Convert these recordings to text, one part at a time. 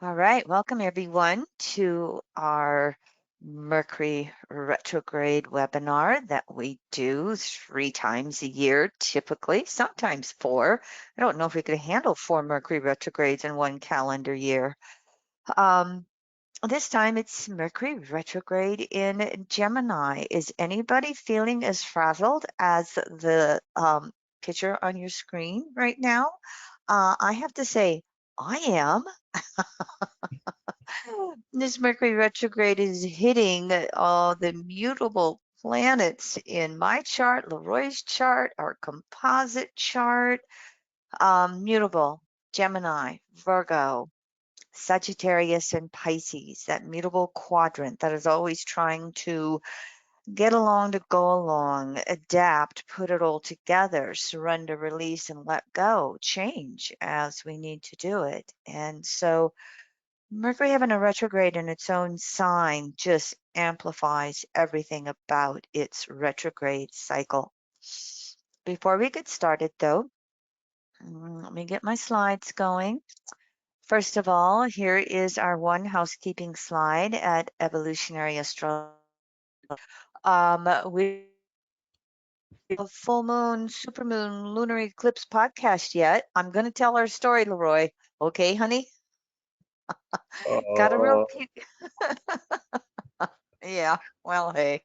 All right, welcome everyone to our Mercury retrograde webinar that we do 3 times a year, typically, sometimes 4. I don't know if we could handle 4 Mercury retrogrades in one calendar year. This time it's Mercury retrograde in Gemini. Is anybody feeling as frazzled as the picture on your screen right now? I have to say, I am. This Mercury retrograde is hitting all the mutable planets in my chart, Leroy's chart, our composite chart, mutable, Gemini, Virgo, Sagittarius, and Pisces, that mutable quadrant that is always trying to get along to go along, adapt, put it all together, surrender, release, and let go, change as we need to do it. And so Mercury having a retrograde in its own sign just amplifies everything about its retrograde cycle. Before we get started, though, let me get my slides going. First of all, here is our one housekeeping slide at Evolutionary Astrology. We have a full moon, supermoon, lunar eclipse podcast yet. I'm going to tell our story, Leroy. Okay, honey? Got a real Uh, cute. Yeah, well, hey.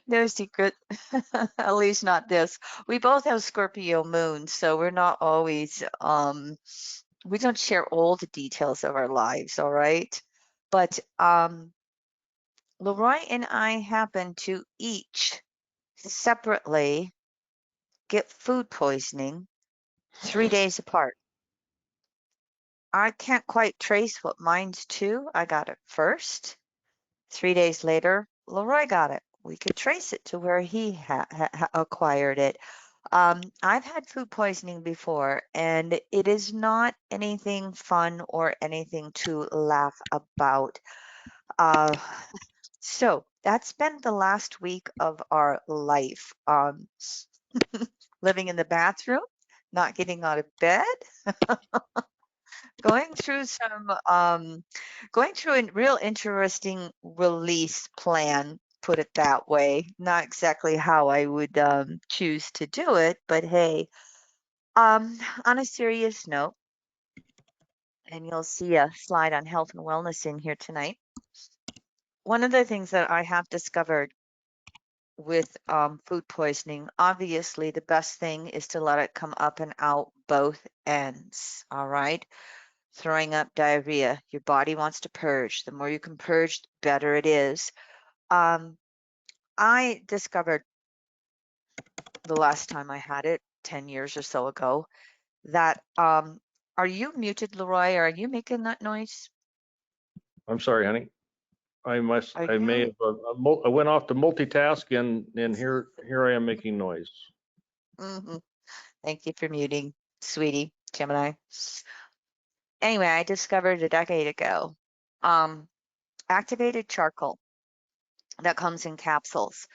No secret, at least not this. We both have Scorpio moon, so we're not always, we don't share all the details of our lives, all right? But Leroy and I happen to each separately get food poisoning 3 days apart. I can't quite trace what mine's to. I got it first. 3 days later, Leroy got it. We could trace it to where he acquired it. I've had food poisoning before, and it is not anything fun or anything to laugh about. Uh, so that's been the last week of our life. Living in the bathroom, not getting out of bed, going through going through a real interesting release plan, put it that way. Not exactly how I would choose to do it, but hey, on a serious note, and you'll see a slide on health and wellness in here tonight. One of the things that I have discovered with food poisoning, obviously the best thing is to let it come up and out both ends, all right? Throwing up, diarrhea, your body wants to purge. The more you can purge, the better it is. Um, I discovered the last time I had it, 10 years or so ago, that are you muted, Leroy? Are you making that noise? I'm sorry, honey. Are I may you? have, I went off to multitask and here I am making noise. Hmm. Thank you for muting, sweetie, Gemini. Anyway, I discovered a decade ago um, activated charcoal that comes in capsules.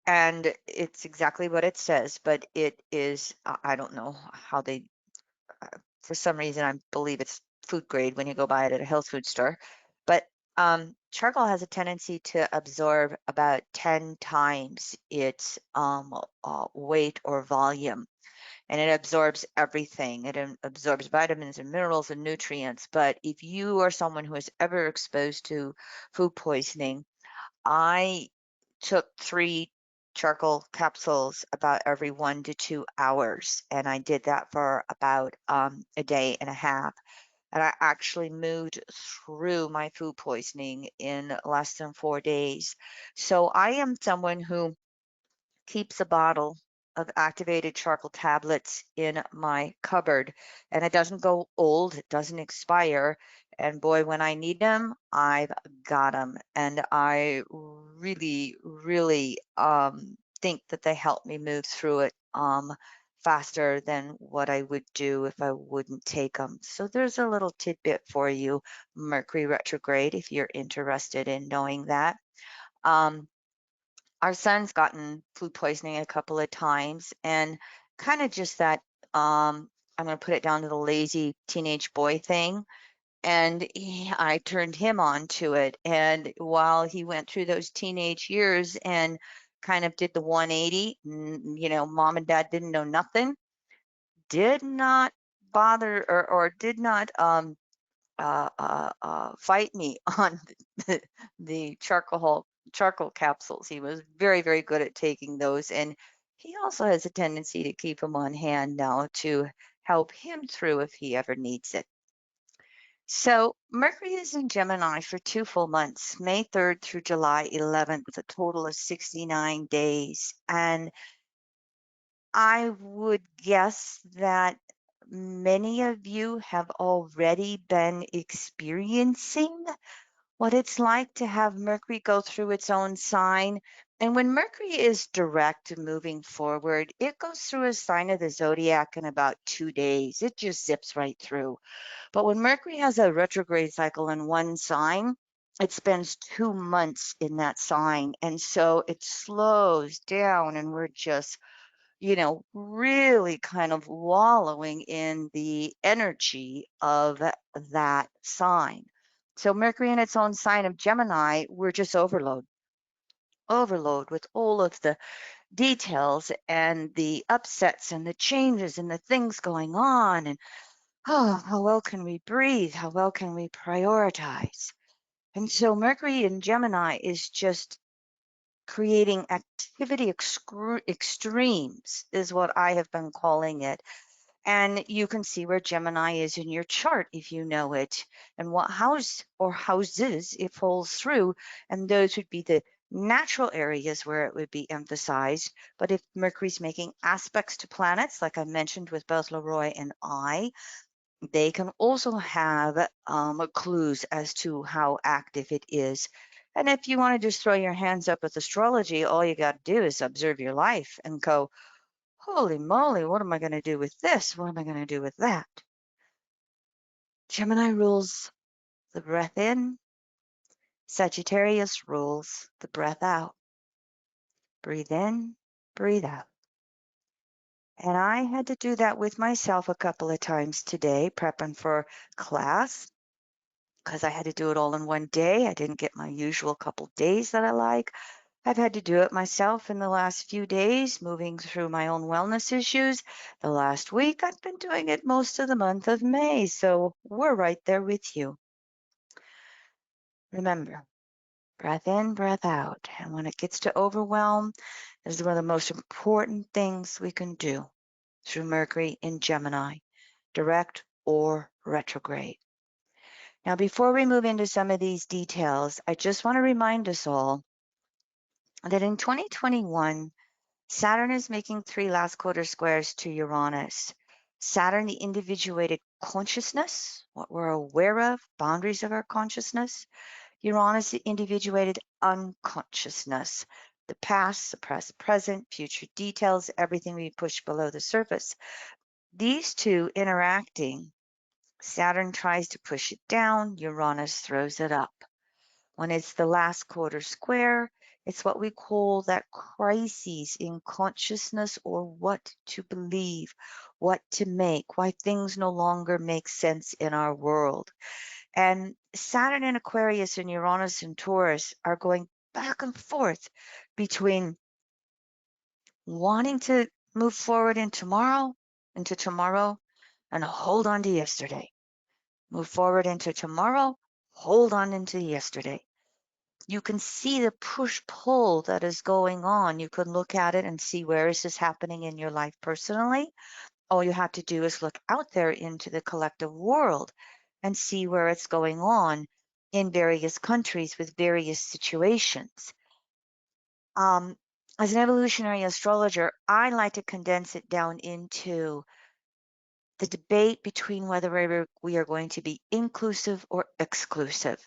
And it's exactly what it says, but it is, I don't know how they, for some reason, I believe it's food grade when you go buy it at a health food store. But charcoal has a tendency to absorb about 10 times its weight or volume, and it absorbs everything. It absorbs vitamins and minerals and nutrients. But if you are someone who is ever exposed to food poisoning, I took 3 charcoal capsules about every 1 to 2 hours, and I did that for about a day and a half. And I actually moved through my food poisoning in less than 4 days. So I am someone who keeps a bottle of activated charcoal tablets in my cupboard, and it doesn't go old, it doesn't expire. And boy, when I need them, I've got them. And I really, really think that they help me move through it faster than what I would do if I wouldn't take them. So there's a little tidbit for you, Mercury retrograde, if you're interested in knowing that. Um, our son's gotten food poisoning a couple of times, and kind of just that I'm going to put it down to the lazy teenage boy thing. And I turned him on to it. And while he went through those teenage years and kind of did the 180, mom and dad didn't know nothing, did not bother or did not fight me on the charcoal capsules. He was very, very good at taking those, and he also has a tendency to keep them on hand now to help him through if he ever needs it. So Mercury is in Gemini for 2 full months, May 3rd through July 11th, a total of 69 days. And I would guess that many of you have already been experiencing what it's like to have Mercury go through its own sign. And when Mercury is direct and moving forward, it goes through a sign of the zodiac in about 2 days. It just zips right through. But when Mercury has a retrograde cycle in one sign, it spends 2 months in that sign. And so it slows down, and we're just really kind of wallowing in the energy of that sign. So Mercury in its own sign of Gemini, we're just overload with all of the details and the upsets and the changes and the things going on. And how well can we breathe? How well can we prioritize? And so Mercury in Gemini is just creating activity extremes, is what I have been calling it. And you can see where Gemini is in your chart if you know it, and what house or houses it falls through. And those would be the natural areas where it would be emphasized. But if Mercury's making aspects to planets, like I mentioned with both Leroy and I, they can also have clues as to how active it is. And if you want to just throw your hands up with astrology, all you got to do is observe your life and go, holy moly, what am I going to do with this? What am I going to do with that? Gemini rules the breath in. Sagittarius rules the breath out. Breathe in, breathe out. And I had to do that with myself a couple of times today, prepping for class, because I had to do it all in one day. I didn't get my usual couple days that I like. I've had to do it myself in the last few days, moving through my own wellness issues. The last week, I've been doing it most of the month of May, so we're right there with you. Remember, breath in, breath out. And when it gets to overwhelm, this is one of the most important things we can do through Mercury in Gemini, direct or retrograde. Now, before we move into some of these details, I just want to remind us all that in 2021, Saturn is making 3 last quarter squares to Uranus. Saturn, the individuated consciousness, what we're aware of, boundaries of our consciousness. Uranus, the individuated unconsciousness, the past, suppressed present, future details, everything we push below the surface. These two interacting, Saturn tries to push it down, Uranus throws it up. When it's the last quarter square, it's what we call that crises in consciousness, or what to believe, what to make, why things no longer make sense in our world. And Saturn in Aquarius and Uranus in Taurus are going back and forth between wanting to move forward into tomorrow, and hold on to yesterday. Move forward into tomorrow, hold on into yesterday. You can see the push-pull that is going on. You can look at it and see where is this happening in your life personally. All you have to do is look out there into the collective world and see where it's going on in various countries with various situations. As an evolutionary astrologer, I like to condense it down into the debate between whether we are going to be inclusive or exclusive,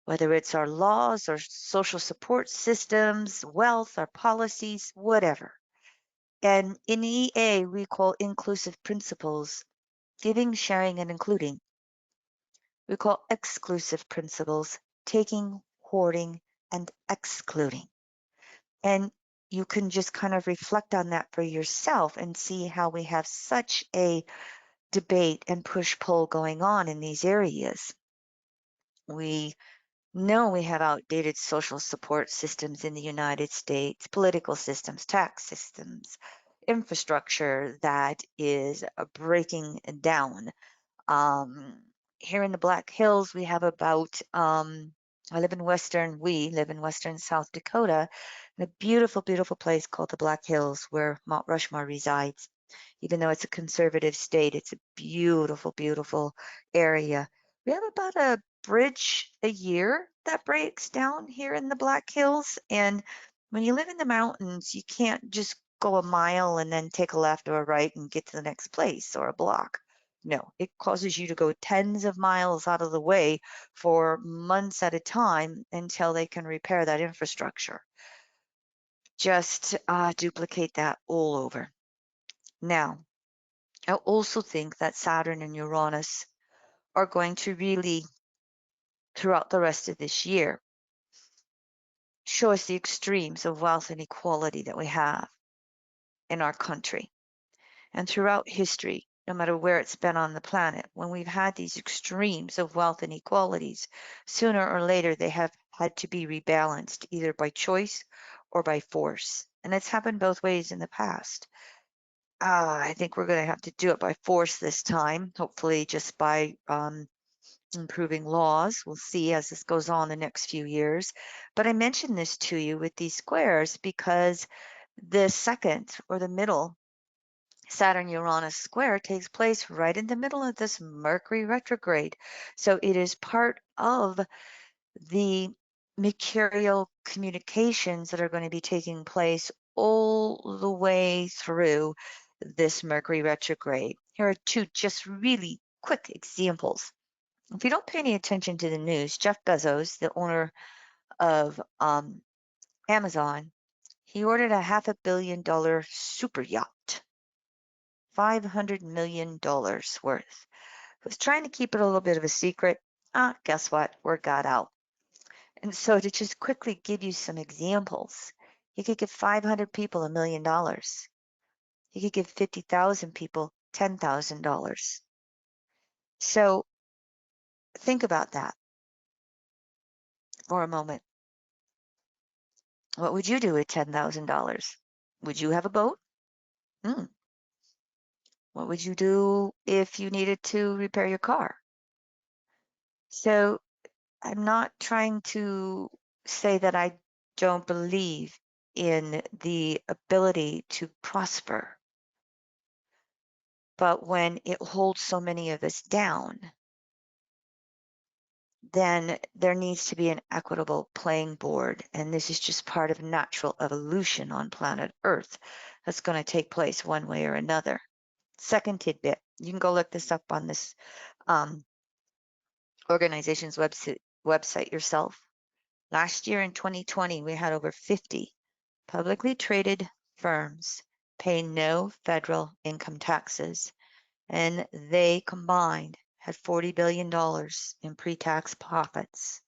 whether it's our laws or social support systems, wealth, our policies, whatever. And in EA, we call inclusive principles giving, sharing, and including. We call exclusive principles taking, hoarding, and excluding. And you can just kind of reflect on that for yourself and see how we have such a debate and push-pull going on in these areas. We know we have outdated social support systems in the United States, political systems, tax systems, infrastructure that is breaking down. Here in the Black Hills, we have about, we live in Western South Dakota, in a beautiful, beautiful place called the Black Hills where Mount Rushmore resides. Even though it's a conservative state, it's a beautiful, beautiful area. We have about a bridge a year that breaks down here in the Black Hills. And when you live in the mountains, you can't just go a mile and then take a left or a right and get to the next place or a block. No, it causes you to go tens of miles out of the way for months at a time until they can repair that infrastructure. Just duplicate that all over. Now, I also think that Saturn and Uranus are going to really, throughout the rest of this year, show us the extremes of wealth and equality that we have in our country. And throughout history, no matter where it's been on the planet, when we've had these extremes of wealth and equalities, sooner or later they have had to be rebalanced, either by choice or by force. And it's happened both ways in the past. I think we're going to have to do it by force this time, hopefully just by improving laws. We'll see as this goes on the next few years. But I mentioned this to you with these squares because the second or the middle Saturn-Uranus square takes place right in the middle of this Mercury retrograde. So it is part of the mercurial communications that are going to be taking place all the way through this Mercury retrograde. Here are two just really quick examples. If you don't pay any attention to the news, Jeff Bezos, the owner of Amazon, he ordered a $500 million super yacht, $500 million worth. He was trying to keep it a little bit of a secret. Guess what? Word got out. And so to just quickly give you some examples, he could give 500 people $1 million. He could give 50,000 people $10,000. So think about that for a moment. What would you do with $10,000? Would you have a boat? Hmm. What would you do if you needed to repair your car? So I'm not trying to say that I don't believe in the ability to prosper, but when it holds so many of us down, then there needs to be an equitable playing board. And this is just part of natural evolution on planet Earth that's going to take place one way or another. Second tidbit, you can go look this up on this organization's website yourself. Last year in 2020, we had over 50 publicly traded firms pay no federal income taxes, and they combined had $40 billion in pre-tax profits.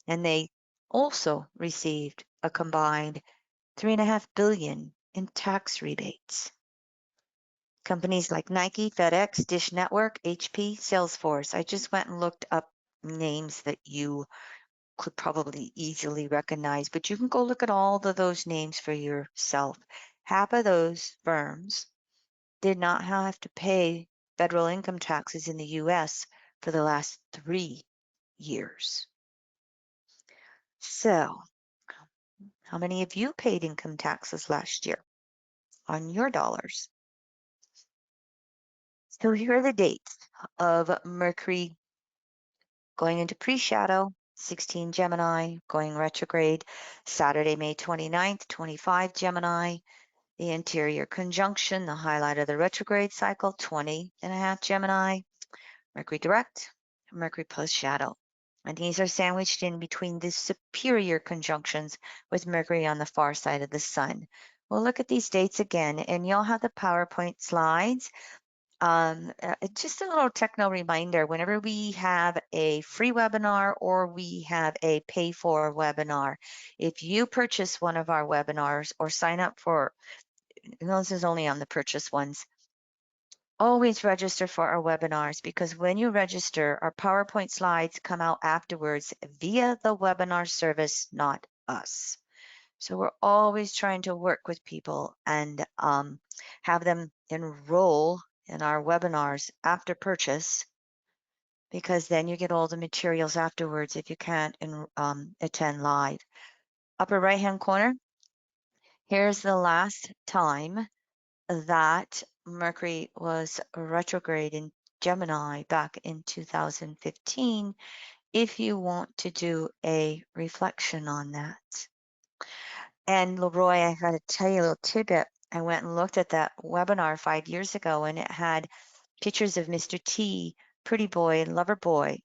And they also received a combined $3.5 billion in tax rebates. Companies like Nike, FedEx, Dish Network, HP, Salesforce. I just went and looked up names that you could probably easily recognize, but you can go look at all of those names for yourself. Half of those firms did not have to pay federal income taxes in the US for the last 3 years. So, how many of you paid income taxes last year on your dollars? So here are the dates of Mercury going into pre-shadow, 16 Gemini, going retrograde, Saturday, May 29th, 25 Gemini, the interior conjunction, the highlight of the retrograde cycle, 20.5 Gemini, Mercury direct, Mercury post-shadow. And these are sandwiched in between the superior conjunctions with Mercury on the far side of the sun. We'll look at these dates again, and you'll have the PowerPoint slides. Just a little techno reminder, whenever we have a free webinar or we have a pay for webinar, if you purchase one of our webinars or sign up for, this is only on the purchase ones, always register for our webinars, because when you register, our PowerPoint slides come out afterwards via the webinar service, not us. So we're always trying to work with people and have them enroll in our webinars after purchase, because then you get all the materials afterwards if you can't attend live. Upper right-hand corner, here's the last time that Mercury was retrograde in Gemini back in 2015, if you want to do a reflection on that. And Leroy, I got to tell you a little tidbit. I went and looked at that webinar 5 years ago, and it had pictures of Mr. T, Pretty Boy, Lover Boy.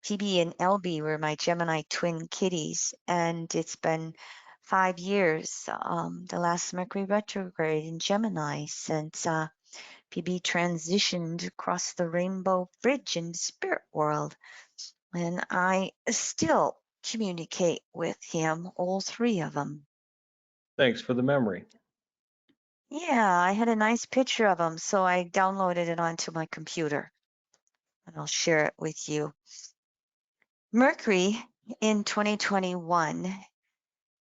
PB and LB were my Gemini twin kitties, and it's been 5 years, the last Mercury retrograde in Gemini, since PB transitioned across the Rainbow Bridge in spirit world. And I still communicate with him, all 3 of them. Thanks for the memory. Yeah, I had a nice picture of him, so I downloaded it onto my computer, and I'll share it with you. Mercury in 2021,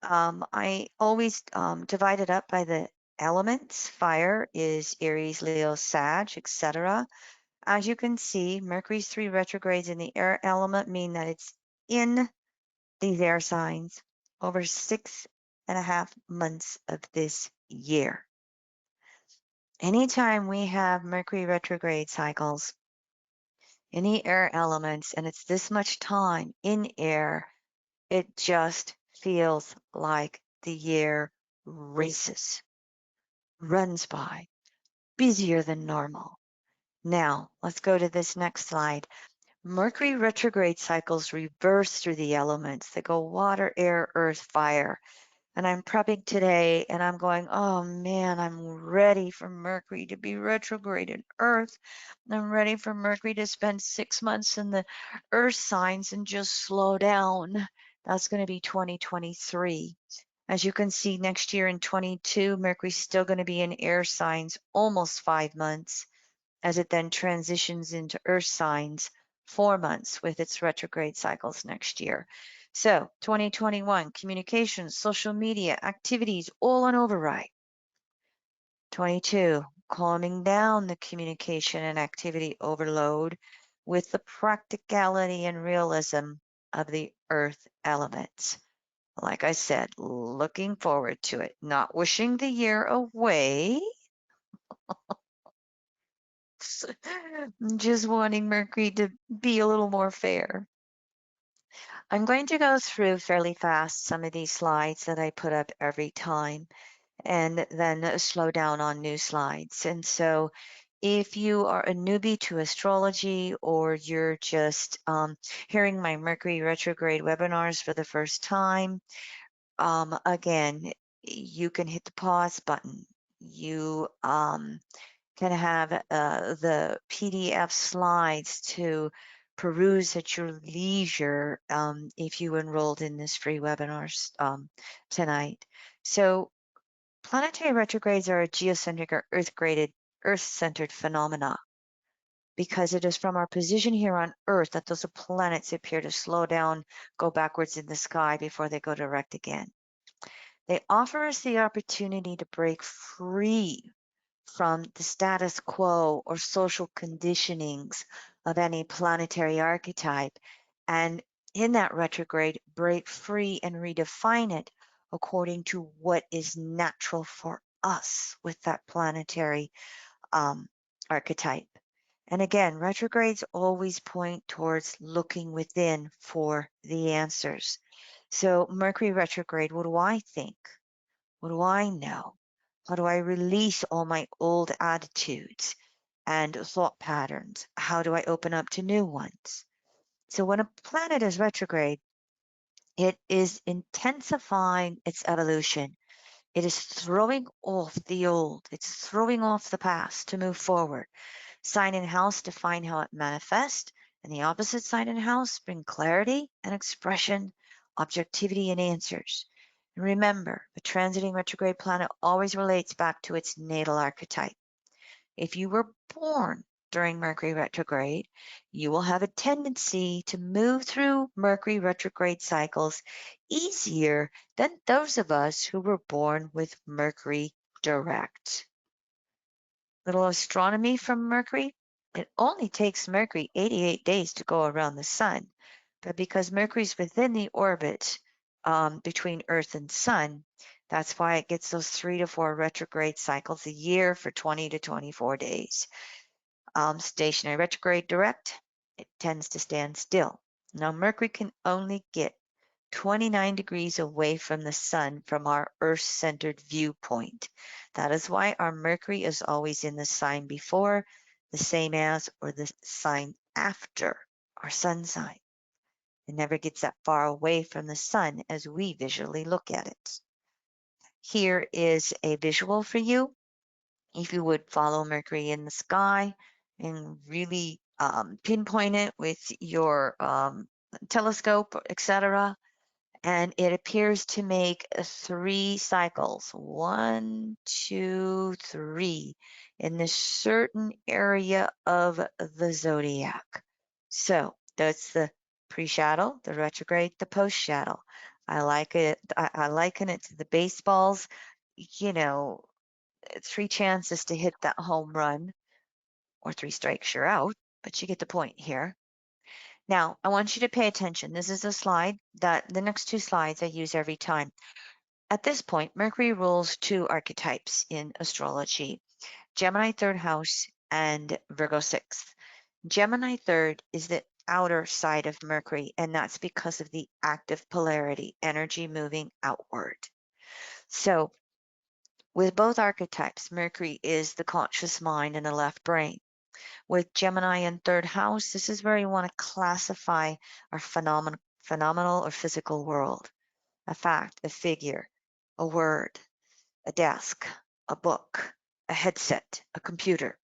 I always divide it up by the elements. Fire is Aries, Leo, Sag, etc. As you can see, Mercury's 3 retrogrades in the air element mean that it's in these air signs over 6.5 months of this year. Anytime we have Mercury retrograde cycles in the air elements and it's this much time in air, it just feels like the year races, runs by, busier than normal. Now, let's go to this next slide. Mercury retrograde cycles reverse through the elements. They go water, air, earth, fire. And I'm prepping today and I'm going, oh man, I'm ready for Mercury to be retrograde in Earth. I'm ready for Mercury to spend 6 months in the Earth signs and just slow down. That's going to be 2023. As you can see, next year in 22, Mercury's still going to be in air signs almost 5 months, as it then transitions into Earth signs 4 months with its retrograde cycles next year. So 2021, communications, social media, activities, all on override. 22, calming down the communication and activity overload with the practicality and realism of the earth elements. Like I said, looking forward to it, not wishing the year away, just wanting Mercury to be a little more fair. I'm going to go through fairly fast some of these slides that I put up every time, and then slow down on new slides. And so if you are a newbie to astrology, or you're just hearing my Mercury retrograde webinars for the first time, again, you can hit the pause button. You can have the PDF slides to peruse at your leisure if you enrolled in this free webinars tonight. So planetary retrogrades are a geocentric or Earth-centered phenomena, because it is from our position here on Earth that those planets appear to slow down, go backwards in the sky before they go direct again. They offer us the opportunity to break free from the status quo or social conditionings of any planetary archetype, and in that retrograde, break free and redefine it according to what is natural for us with that planetary archetype. And again, retrogrades always point towards looking within for the answers. So Mercury retrograde, what do I think? What do I know? How do I release all my old attitudes and thought patterns? How do I open up to new ones? So when a planet is retrograde, it is intensifying its evolution. It is throwing off the old. It's throwing off the past to move forward. Sign and house define how it manifests, and the opposite sign and house bring clarity and expression, objectivity and answers. And remember, the transiting retrograde planet always relates back to its natal archetype. If you were born during Mercury retrograde, you will have a tendency to move through Mercury retrograde cycles easier than those of us who were born with Mercury direct. Little astronomy from Mercury. It only takes Mercury 88 days to go around the sun, but because Mercury's within the orbit between Earth and Sun, that's why it gets those 3 to 4 retrograde cycles a year for 20 to 24 days. Stationary retrograde direct, it tends to stand still. Now, Mercury can only get 29 degrees away from the sun from our Earth-centered viewpoint. That is why our Mercury is always in the sign before, the same as, or the sign after our sun sign. It never gets that far away from the sun as we visually look at it. Here is a visual for you. If you would follow Mercury in the sky and really pinpoint it with your telescope, etc., and it appears to make 3 cycles, 1, 2, 3, in this certain area of the zodiac. So that's the pre-shadow, the retrograde, the post-shadow. I like it. I liken it to the baseballs. 3 chances to hit that home run, or 3 strikes, you're out. But you get the point here. Now, I want you to pay attention. This is a slide that the next 2 slides I use every time. At this point, Mercury rules 2 archetypes in astrology, Gemini 3rd house and Virgo 6th. Gemini 3rd is the outer side of Mercury, and that's because of the active polarity, energy moving outward. So with both archetypes, Mercury is the conscious mind and the left brain. With Gemini in 3rd house, this is where you want to classify our phenomenal or physical world, a fact, a figure, a word, a desk, a book, a headset, a computer.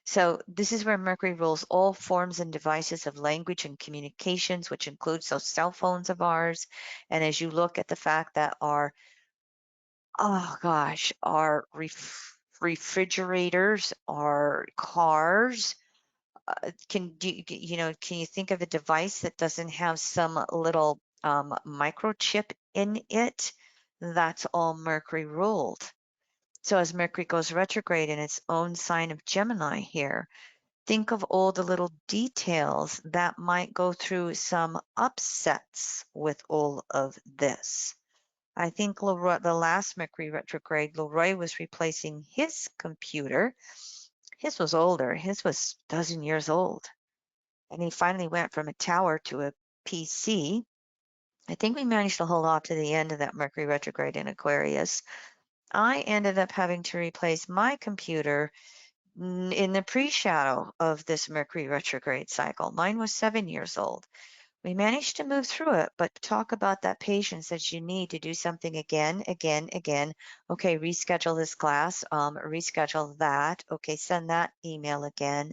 So this is where Mercury rules all forms and devices of language and communications, which includes those cell phones of ours. And as you look at the fact that our refrigerators, our cars, can you think of a device that doesn't have some little microchip in it? That's all Mercury ruled. So as Mercury goes retrograde in its own sign of Gemini here, think of all the little details that might go through some upsets with all of this. I think the last Mercury retrograde, Leroy was replacing his computer. His was older. His was a dozen years old. And he finally went from a tower to a PC. I think we managed to hold off to the end of that Mercury retrograde in Aquarius. I ended up having to replace my computer in the pre-shadow of this Mercury retrograde cycle. Mine was 7 years old. We managed to move through it, but talk about that patience that you need to do something again. Okay, reschedule this class, reschedule that. Okay, send that email again.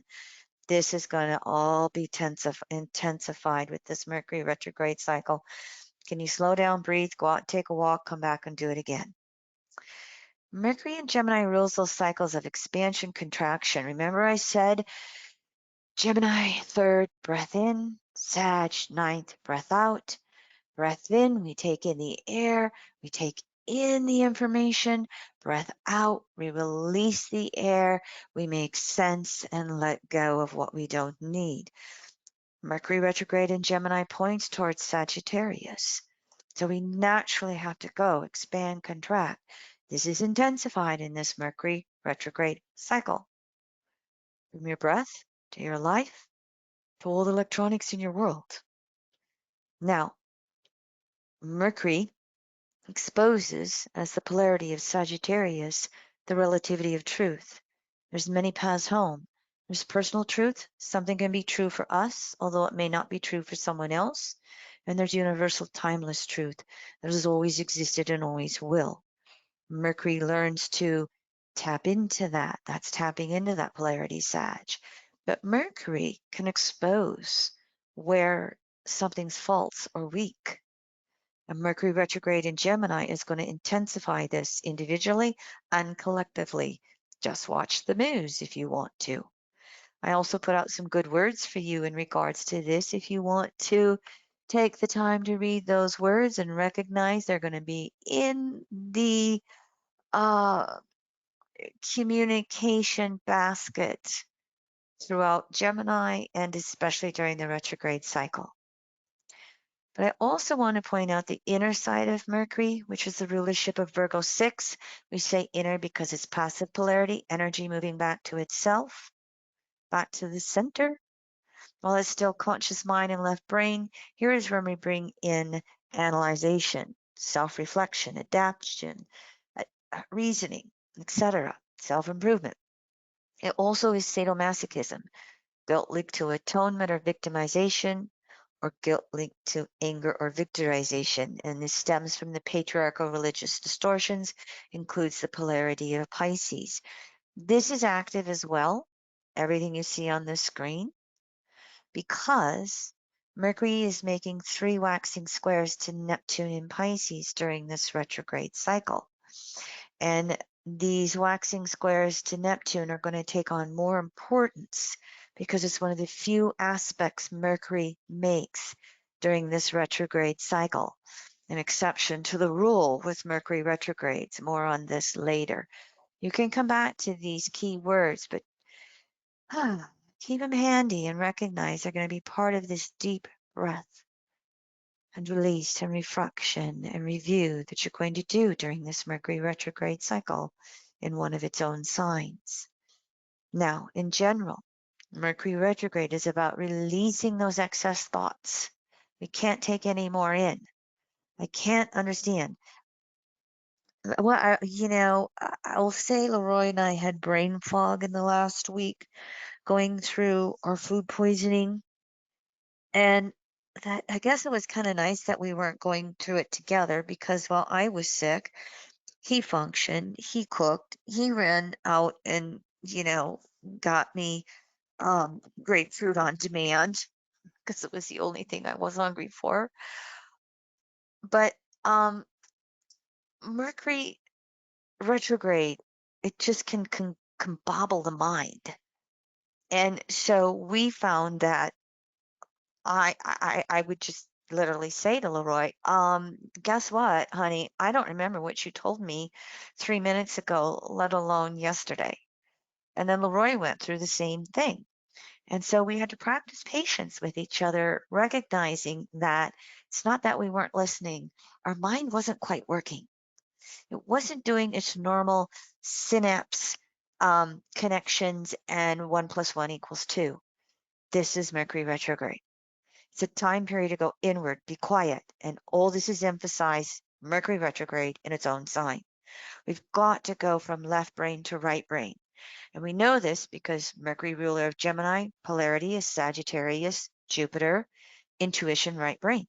This is going to all be intensified with this Mercury retrograde cycle. Can you slow down, breathe, go out, take a walk, come back and do it again? Mercury in Gemini rules those cycles of expansion, contraction. Remember I said Gemini 3rd, breath in, Sag 9th, breath out. Breath in, we take in the air, we take in the information. Breath out, we release the air, we make sense and let go of what we don't need. Mercury retrograde in Gemini points towards Sagittarius. So we naturally have to go, expand, contract. This is intensified in this Mercury retrograde cycle. From your breath to your life to all the electronics in your world. Now, Mercury exposes, as the polarity of Sagittarius, the relativity of truth. There's many paths home. There's personal truth. Something can be true for us, although it may not be true for someone else. And there's universal timeless truth that has always existed and always will. Mercury learns to tap into that. That's tapping into that polarity, Sag. But Mercury can expose where something's false or weak. A Mercury retrograde in Gemini is going to intensify this individually and collectively. Just watch the news if you want to. I also put out some good words for you in regards to this. If you want to take the time to read those words and recognize they're going to be in the uh, communication basket throughout Gemini and especially during the retrograde cycle. But I also want to point out the inner side of Mercury, which is the rulership of Virgo 6. We say inner because it's passive polarity, energy moving back to itself, back to the center. While it's still conscious mind and left brain, here is where we bring in analyzation, self-reflection, adaptation, reasoning, etc., self-improvement. It also is sadomasochism, guilt linked to atonement or victimization, or guilt linked to anger or victorization. And this stems from the patriarchal religious distortions, includes the polarity of Pisces. This is active as well, everything you see on this screen, because Mercury is making 3 waxing squares to Neptune in Pisces during this retrograde cycle. And these waxing squares to Neptune are going to take on more importance because it's one of the few aspects Mercury makes during this retrograde cycle, an exception to the rule with Mercury retrogrades. More on this later. You can come back to these key words, but keep them handy and recognize they're going to be part of this deep breath and release and reflection and review that you're going to do during this Mercury retrograde cycle in one of its own signs. Now, in general, Mercury retrograde is about releasing those excess thoughts. We can't take any more in. I can't understand. Well, I'll say Leroy and I had brain fog in the last week going through our food poisoning. And that I guess it was kind of nice that we weren't going through it together because while I was sick, he functioned, he cooked, he ran out and, got me grapefruit on demand because it was the only thing I was hungry for. But Mercury retrograde, it just can bobble the mind. And so we found that I would just literally say to Leroy, guess what, honey? I don't remember what you told me 3 minutes ago, let alone yesterday. And then Leroy went through the same thing. And so we had to practice patience with each other, recognizing that it's not that we weren't listening. Our mind wasn't quite working. It wasn't doing its normal synapse connections and 1 + 1 = 2. This is Mercury retrograde. It's a time period to go inward, be quiet, and all this is emphasized Mercury retrograde in its own sign. We've got to go from left brain to right brain. And we know this because Mercury ruler of Gemini, polarity is Sagittarius, Jupiter, intuition, right brain.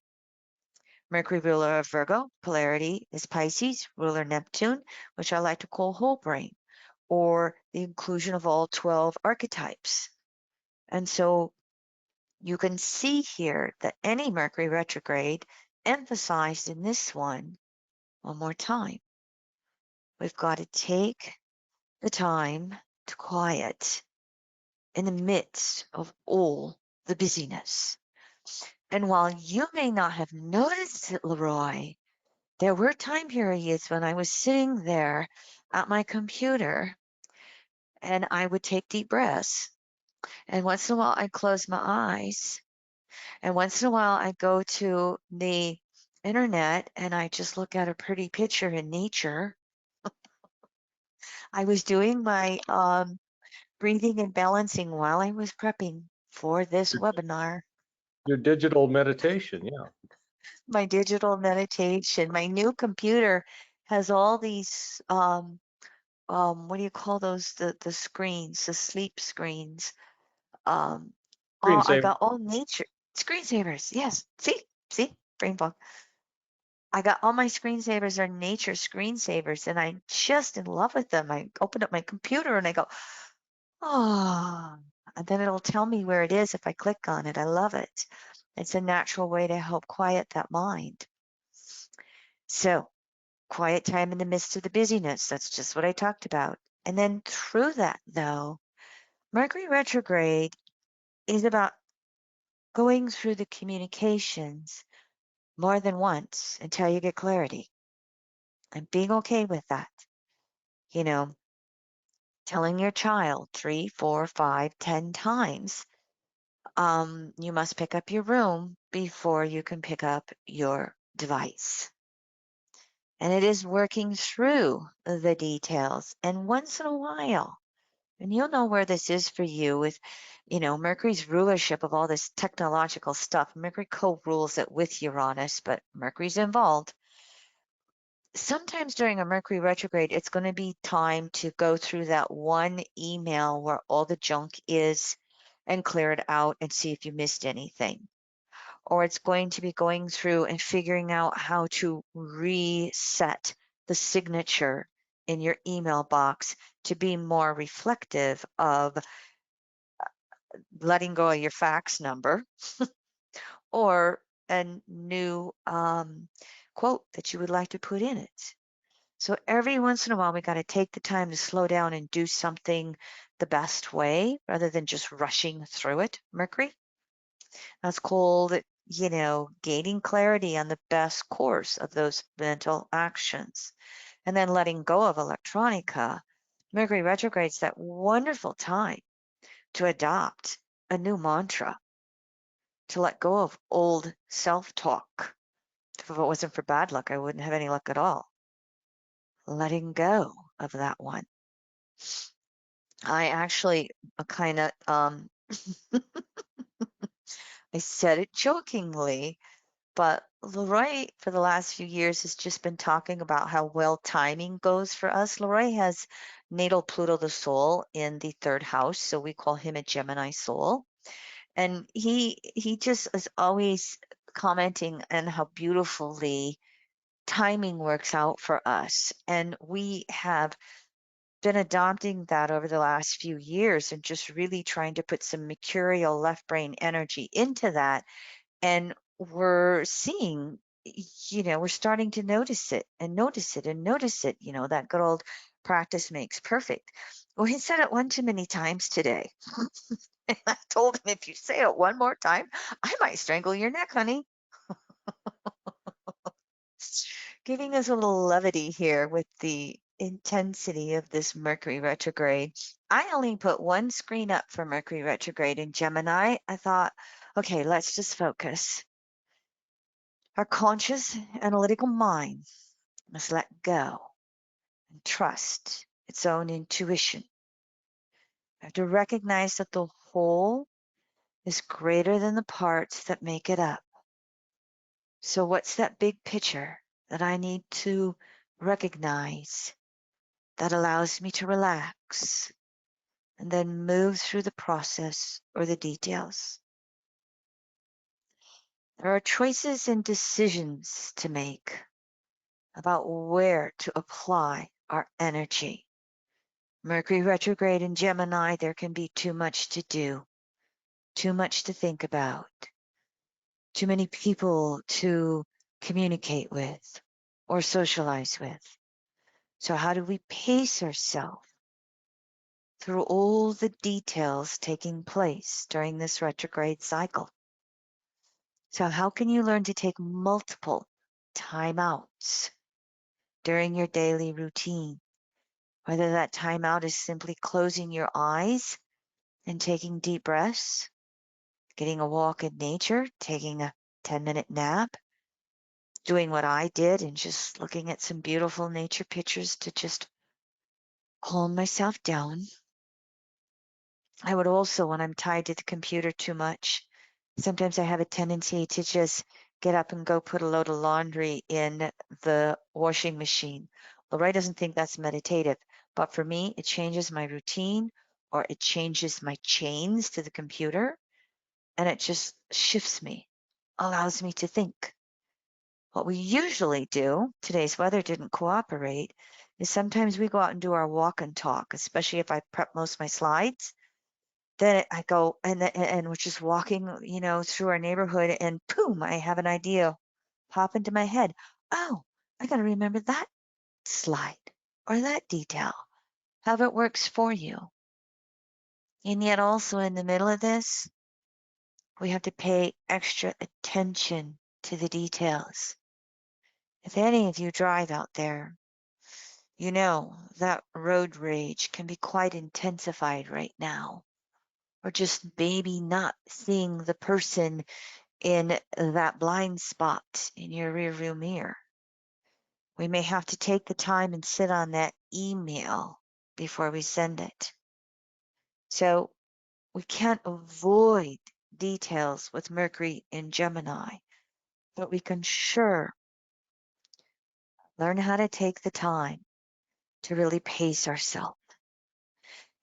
Mercury ruler of Virgo, polarity is Pisces, ruler Neptune, which I like to call whole brain, or the inclusion of all 12 archetypes. And so you can see here that any Mercury retrograde emphasized in this one more time. We've got to take the time to quiet in the midst of all the busyness. And while you may not have noticed it, Leroy, there were time periods when I was sitting there at my computer and I would take deep breaths. And once in a while, I'd close my eyes. And once in a while, I go to the internet and I just look at a pretty picture in nature. I was doing my breathing and balancing while I was prepping for this webinar. Your digital meditation, yeah. My digital meditation, my new computer has all these what do you call those? The screens, the sleep screens. Um, I Screensaver. got all nature screensavers. Yes, see, brain fog. I got all my screensavers are nature screensavers, and I'm just in love with them. I open up my computer and I go, oh, and then it'll tell me where it is if I click on it. I love it. It's a natural way to help quiet that mind. So, quiet time in the midst of the busyness. That's just what I talked about. And then through that, though, Mercury retrograde is about going through the communications more than once until you get clarity and being okay with that. You know, telling your child 3, 4, 5, 10 times, you must pick up your room before you can pick up your device. And it is working through the details. And once in a while, and you'll know where this is for you with, Mercury's rulership of all this technological stuff. Mercury co-rules it with Uranus, but Mercury's involved. Sometimes during a Mercury retrograde, it's going to be time to go through that one email where all the junk is and clear it out and see if you missed anything. Or it's going to be going through and figuring out how to reset the signature in your email box to be more reflective of letting go of your fax number or a new quote that you would like to put in it. So every once in a while, we got to take the time to slow down and do something the best way rather than just rushing through it, Mercury. That's called, gaining clarity on the best course of those mental actions. And then letting go of electronica. Mercury retrograde's that wonderful time to adopt a new mantra, to let go of old self-talk. If it wasn't for bad luck, I wouldn't have any luck at all. Letting go of that one. I actually kind of, I said it jokingly, but Leroy for the last few years has just been talking about how well timing goes for us. Leroy has natal Pluto the soul in the third house, so we call him a Gemini soul. And he just is always commenting on how beautifully timing works out for us. And we have been adopting that over the last few years and just really trying to put some mercurial left brain energy into that. And we're seeing, we're starting to notice it and notice it and notice it. That good old practice makes perfect. Well, he said it one too many times today. And I told him, if you say it one more time, I might strangle your neck, honey. Giving us a little levity here with the intensity of this Mercury retrograde. I only put one screen up for Mercury retrograde in Gemini. I thought, okay, let's just focus. Our conscious, analytical mind must let go and trust its own intuition. I have to recognize that the whole is greater than the parts that make it up. So what's that big picture that I need to recognize that allows me to relax and then move through the process or the details? There are choices and decisions to make about where to apply our energy. Mercury retrograde in Gemini, there can be too much to do, too much to think about, too many people to communicate with or socialize with. So how do we pace ourselves through all the details taking place during this retrograde cycle? So how can you learn to take multiple timeouts during your daily routine? Whether that timeout is simply closing your eyes and taking deep breaths, getting a walk in nature, taking a 10-minute nap, doing what I did and just looking at some beautiful nature pictures to just calm myself down. I would also, when I'm tied to the computer too much, sometimes I have a tendency to just get up and go put a load of laundry in the washing machine. Lorraine doesn't think that's meditative, but for me, it changes my routine or it changes my chains to the computer and it just shifts me, allows me to think. What we usually do, today's weather didn't cooperate, is sometimes we go out and do our walk and talk, especially if I prep most of my slides. Then I go and we're just walking, through our neighborhood and boom, I have an idea pop into my head. Oh, I got to remember that slide or that detail. how it works for you. And yet also in the middle of this, we have to pay extra attention to the details. If any of you drive out there, you know that road rage can be quite intensified right now. Or just maybe not seeing the person in that blind spot in your rearview mirror. We may have to take the time and sit on that email before we send it. So we can't avoid details with Mercury in Gemini, but we can sure learn how to take the time to really pace ourselves.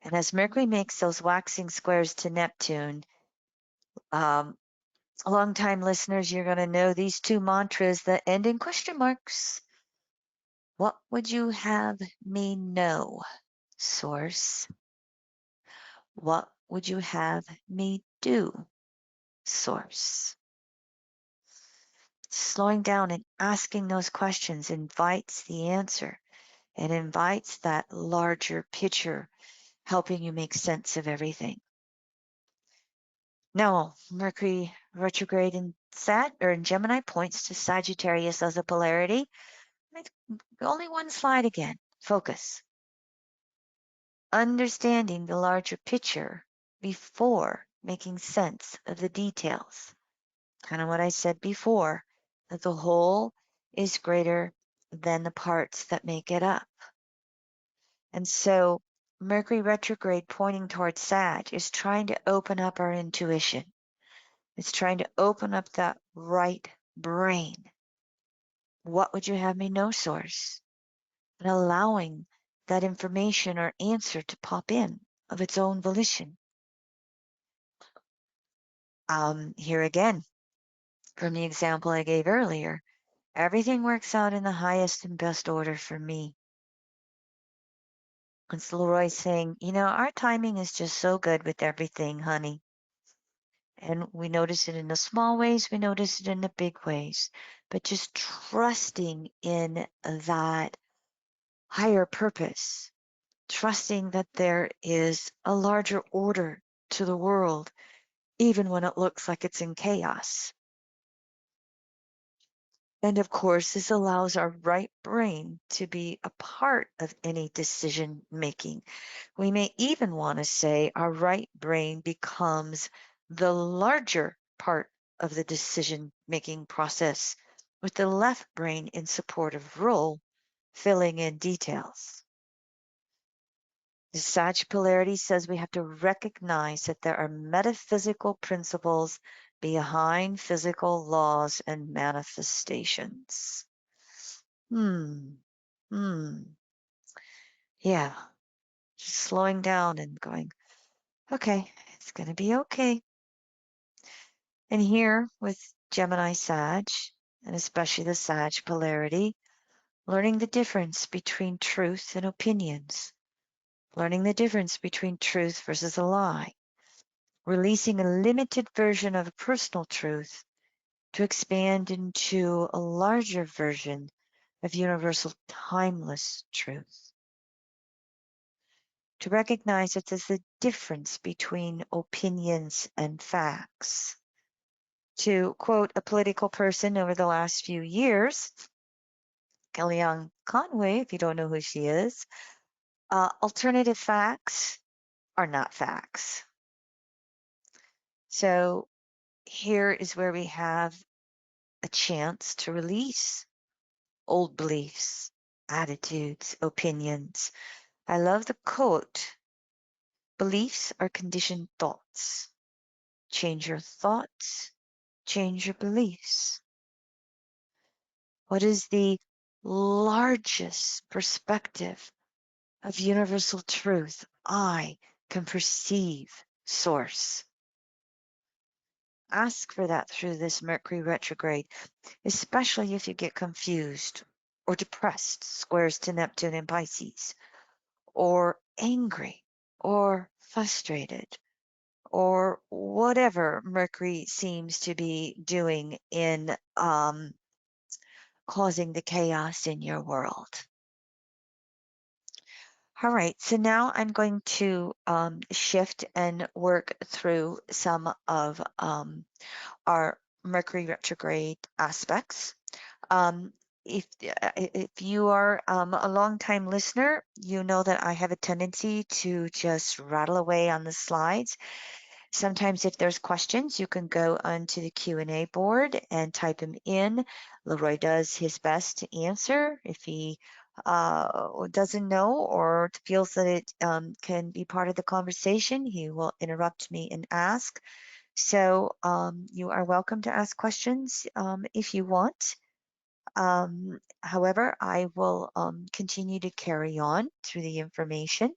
And as Mercury makes those waxing squares to Neptune, long-time listeners, you're going to know these two mantras that end in question marks. What would you have me know, Source? What would you have me do, Source? Slowing down and asking those questions invites the answer and invites that larger picture, helping you make sense of everything. Now, Mercury retrograde in in Gemini points to Sagittarius as a polarity. Only one slide again. Focus. Understanding the larger picture before making sense of the details. Kind of what I said before, that the whole is greater than the parts that make it up. And so Mercury retrograde pointing towards Sag is trying to open up our intuition. It's trying to open up that right brain. What would you have me know, Source? And allowing that information or answer to pop in of its own volition. Here again, from the example I gave earlier, everything works out in the highest and best order for me. It's Leroy saying, our timing is just so good with everything, honey. And we notice it in the small ways, we notice it in the big ways. But just trusting in that higher purpose, trusting that there is a larger order to the world, even when it looks like it's in chaos. And of course, this allows our right brain to be a part of any decision making. We may even want to say our right brain becomes the larger part of the decision making process, with the left brain in supportive role, filling in details. The Sag polarity says we have to recognize that there are metaphysical principles behind physical laws and manifestations. Yeah, just slowing down and going, okay, it's going to be okay. And here with Gemini Sag, and especially the Sag polarity, learning the difference between truth and opinions, learning the difference between truth versus a lie, releasing a limited version of a personal truth to expand into a larger version of universal timeless truth. To recognize that there's a difference between opinions and facts. To quote a political person over the last few years, Kellyanne Conway, if you don't know who she is, alternative facts are not facts. So here is where we have a chance to release old beliefs, attitudes, opinions. I love the quote, beliefs are conditioned thoughts. Change your thoughts, change your beliefs. What is the largest perspective of universal truth I can perceive, Source? Ask for that through this Mercury retrograde, especially if you get confused or depressed, squares to Neptune in Pisces, or angry or frustrated, or whatever Mercury seems to be doing in causing the chaos in your world. All right, so now I'm going to shift and work through some of our Mercury retrograde aspects. Um, if you are a long-time listener, you know that I have a tendency to just rattle away on the slides. Sometimes if there's questions, you can go onto the Q&A board and type them in. Leroy does his best to answer. If he doesn't know or feels that it can be part of the conversation, he will interrupt me and ask. So you are welcome to ask questions if you want. However, I will continue to carry on through the information.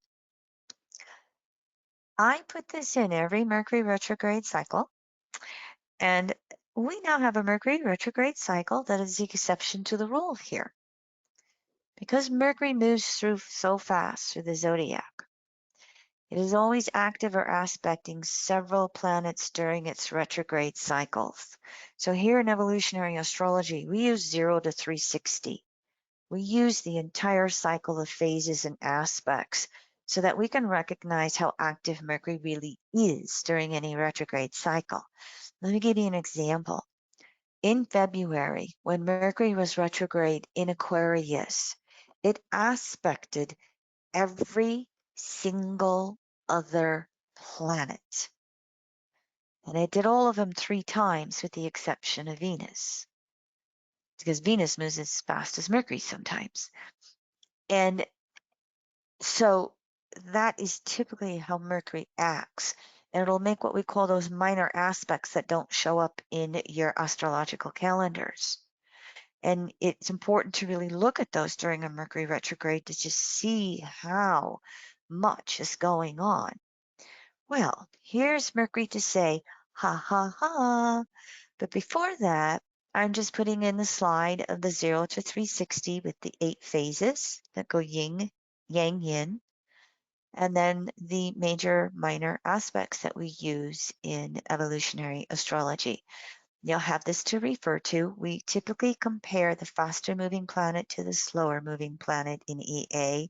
I put this in every Mercury retrograde cycle, and we now have a Mercury retrograde cycle that is the exception to the rule here. Because Mercury moves through so fast through the zodiac, it is always active or aspecting several planets during its retrograde cycles. So here in evolutionary astrology, we use 0 to 360. We use the entire cycle of phases and aspects so that we can recognize how active Mercury really is during any retrograde cycle. Let me give you an example. In February, when Mercury was retrograde in Aquarius, it aspected every single other planet. And it did all of them 3 times with the exception of Venus, because Venus moves as fast as Mercury sometimes. And so that is typically how Mercury acts. And it'll make what we call those minor aspects that don't show up in your astrological calendars. And it's important to really look at those during a Mercury retrograde to just see how much is going on. Well, here's Mercury to say, ha ha ha. But before that, I'm just putting in the slide of the 0 to 360 with the 8 phases that go yin, yang, yin, and then the major minor aspects that we use in evolutionary astrology. You'll have this to refer to. We typically compare the faster moving planet to the slower moving planet in EA,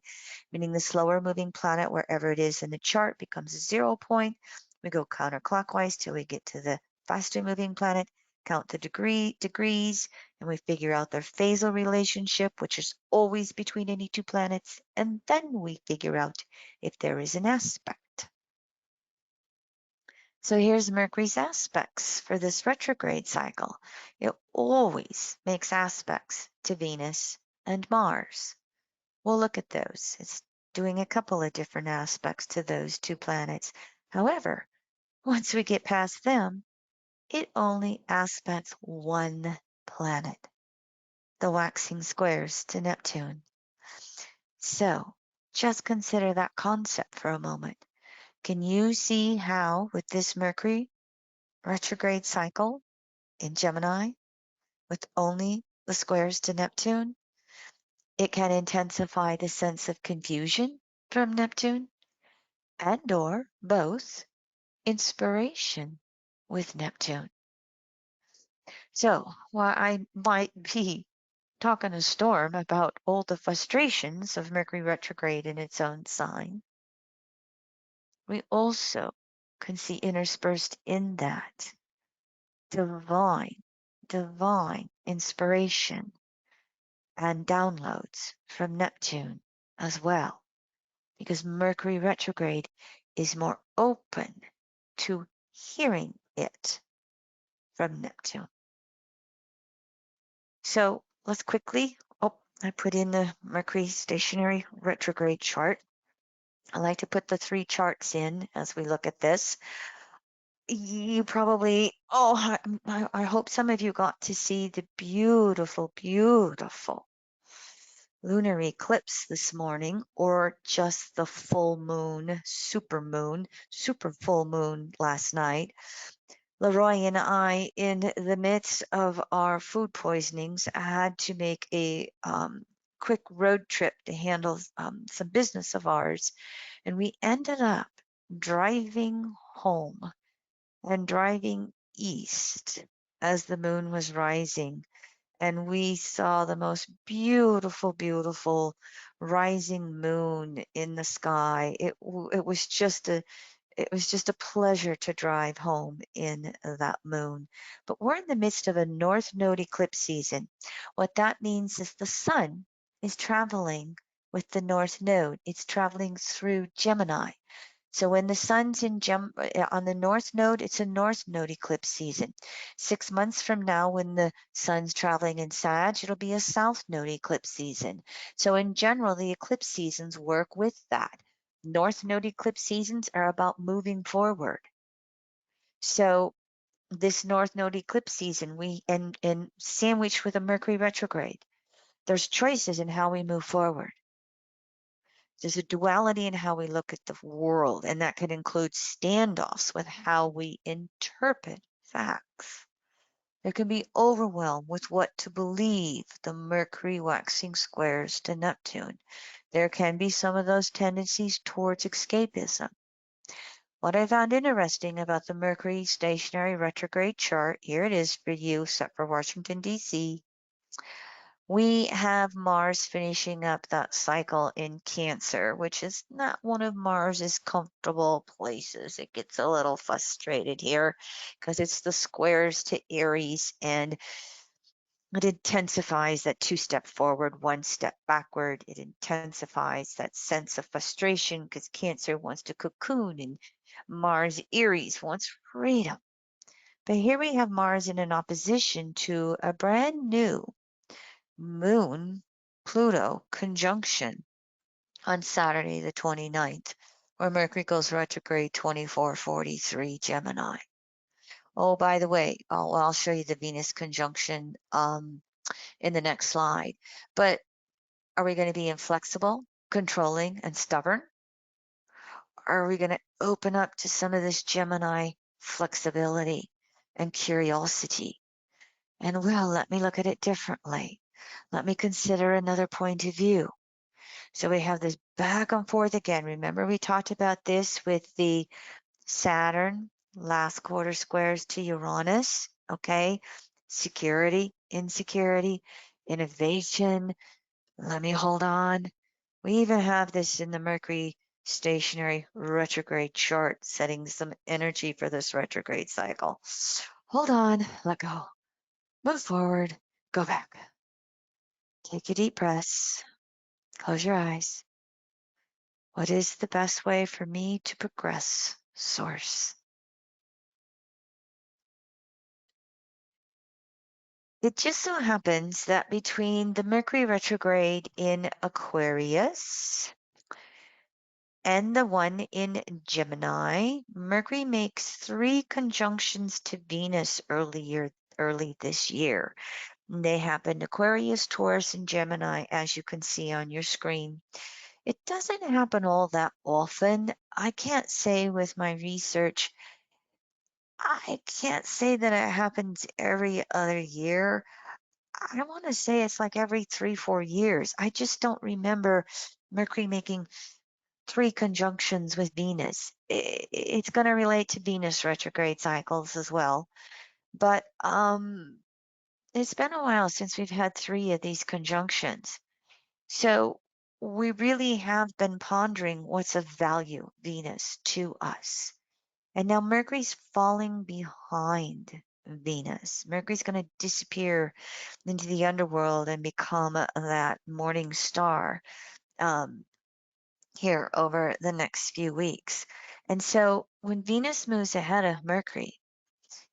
meaning the slower moving planet, wherever it is in the chart, becomes a 0 point. We go counterclockwise till we get to the faster moving planet, count the degrees, and we figure out their phasal relationship, which is always between any 2 planets, and then we figure out if there is an aspect. So here's Mercury's aspects for this retrograde cycle. It always makes aspects to Venus and Mars. We'll look at those. It's doing a couple of different aspects to those 2 planets. However, once we get past them, it only aspects 1 planet, the waxing squares to Neptune. So just consider that concept for a moment. Can you see how with this Mercury retrograde cycle in Gemini, with only the squares to Neptune, it can intensify the sense of confusion from Neptune and or both inspiration with Neptune. So while I might be talking a storm about all the frustrations of Mercury retrograde in its own sign, we also can see interspersed in that divine inspiration and downloads from Neptune as well, because Mercury retrograde is more open to hearing it from Neptune. So let's quickly, I put in the Mercury stationary retrograde chart. I like to put the 3 charts in as we look at this. You probably, I hope some of you got to see the beautiful, beautiful lunar eclipse this morning, or just the full moon, super full moon last night. Leroy and I, in the midst of our food poisonings, had to make a quick road trip to handle some business of ours. And we ended up driving home and driving east as the moon was rising. and we saw the most beautiful, beautiful rising moon in the sky. It was just a pleasure to drive home in that moon. But we're in the midst of a North Node eclipse season. What that means is the sun is traveling with the North Node. It's traveling through Gemini. So when the sun's on the North Node, it's a North Node eclipse season. 6 months from now, when the sun's traveling in Sag, it'll be a South Node eclipse season. So in general, the eclipse seasons work with that. North Node eclipse seasons are about moving forward. So this North Node eclipse season, and sandwiched with a Mercury retrograde, there's choices in how we move forward. There's a duality in how we look at the world, and that could include standoffs with how we interpret facts. There can be overwhelm with what to believe, the Mercury waxing squares to Neptune. There can be some of those tendencies towards escapism. What I found interesting about the Mercury stationary retrograde chart, here it is for you, set for Washington, D.C. We have Mars finishing up that cycle in Cancer, which is not one of Mars's comfortable places. It gets a little frustrated here because it's the squares to Aries, and it intensifies that 2-step forward, 1-step backward. It intensifies that sense of frustration because Cancer wants to cocoon and Mars Aries wants freedom. But here we have Mars in an opposition to a brand new Moon Pluto conjunction on Saturday the 29th, where Mercury goes retrograde 2443 Gemini. Oh, by the way, I'll show you the Venus conjunction in the next slide. But are we going to be inflexible, controlling, and stubborn? Or are we going to open up to some of this Gemini flexibility and curiosity? And well, let me look at it differently. Let me consider another point of view. So we have this back and forth again. Remember, we talked about this with the Saturn last quarter squares to Uranus, okay? Security, insecurity, innovation. Let me hold on. We even have this in the Mercury stationary retrograde chart, setting some energy for this retrograde cycle. Hold on, let go, move forward, go back. Take a deep breath, close your eyes. What is the best way for me to progress, Source? It just so happens that between the Mercury retrograde in Aquarius and the one in Gemini, Mercury makes 3 conjunctions to Venus early this year. They happened Aquarius, Taurus, and Gemini, as you can see on your screen. It doesn't happen all that often. I can't say with my research, I can't say that it happens every other year. I want to say it's like every 3, 4 years. I just don't remember Mercury making 3 conjunctions with Venus. It's going to relate to Venus retrograde cycles as well. But it's been a while since we've had 3 of these conjunctions. So we really have been pondering what's of value, Venus, to us. And now Mercury's falling behind Venus. Mercury's going to disappear into the underworld and become that morning star here over the next few weeks. And so when Venus moves ahead of Mercury,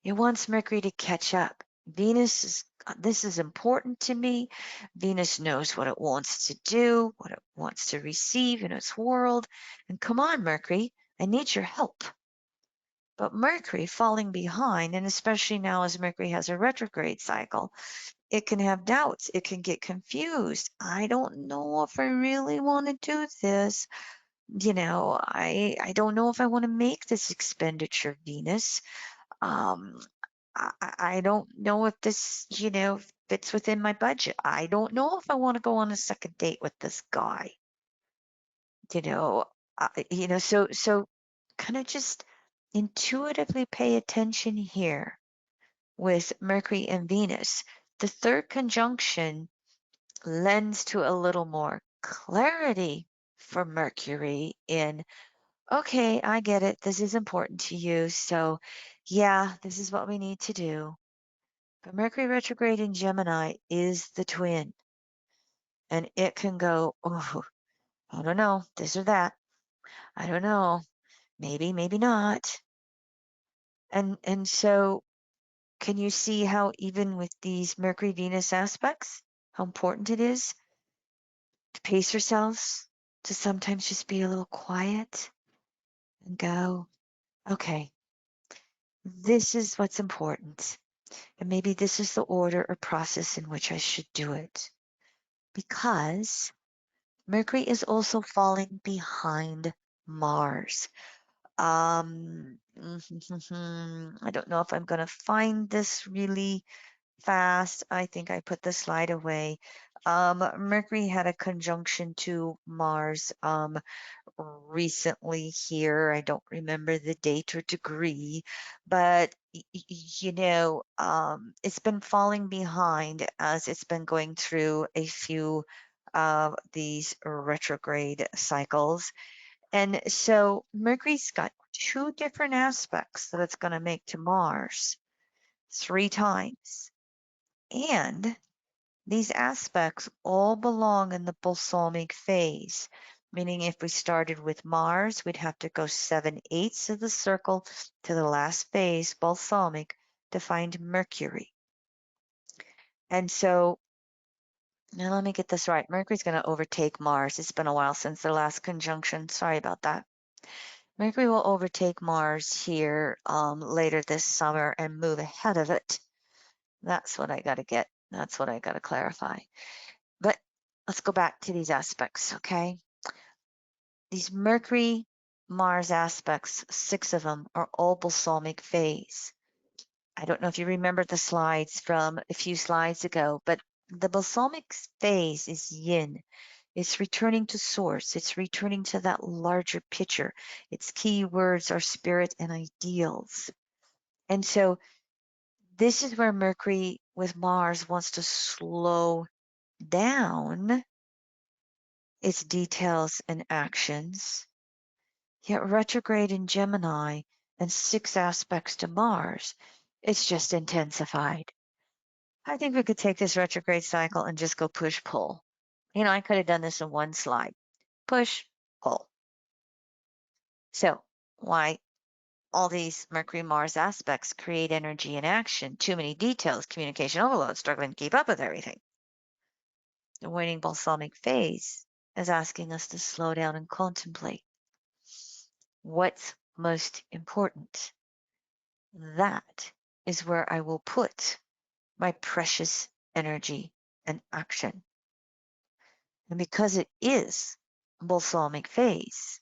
it wants Mercury to catch up. This is important to me. Venus knows what it wants to do, what it wants to receive in its world. And come on, Mercury, I need your help. But Mercury falling behind, and especially now as Mercury has a retrograde cycle, it can have doubts. It can get confused. I don't know if I really want to do this. I don't know if I want to make this expenditure, Venus. Um, I don't know if this, fits within my budget. I don't know if I want to go on a second date with this guy. You know, so kind of just intuitively pay attention here with Mercury and Venus. The third conjunction lends to a little more clarity for Mercury in, okay, I get it. This is important to you. So, yeah, this is what we need to do. But Mercury retrograde in Gemini is the twin, and it can go, oh, I don't know, this or that. I don't know. Maybe, maybe not. And so can you see how even with these Mercury Venus aspects, how important it is to pace yourselves, to sometimes just be a little quiet and go, okay, this is what's important. And maybe this is the order or process in which I should do it. Because Mercury is also falling behind Mars. I don't know if I'm going to find this really fast. I think I put the slide away. Mercury had a conjunction to Mars recently here. I don't remember the date or degree, but it's been falling behind as it's been going through a few of these retrograde cycles. And so Mercury's got two different aspects that it's going to make to Mars 3 times. And these aspects all belong in the balsamic phase, meaning if we started with Mars, we'd have to go 7/8 of the circle to the last phase, balsamic, to find Mercury. And so, now let me get this right. Mercury's going to overtake Mars. It's been a while since the last conjunction. Sorry about that. Mercury will overtake Mars here later this summer and move ahead of it. That's what I got to get. That's what I got to clarify. But let's go back to these aspects, okay? These Mercury Mars aspects, 6 of them, are all balsamic phase. I don't know if you remember the slides from a few slides ago, but the balsamic phase is yin. It's returning to source. It's returning to that larger picture. Its key words are spirit and ideals. And so this is where Mercury with Mars wants to slow down its details and actions. Yet retrograde in Gemini and 6 aspects to Mars, it's just intensified. I think we could take this retrograde cycle and just go push pull. I could have done this in one slide. Push, pull. So why all these Mercury Mars aspects create energy and action, too many details, communication overload, struggling to keep up with everything. The waning balsamic phase is asking us to slow down and contemplate what's most important. That is where I will put my precious energy and action. And because it is balsamic phase,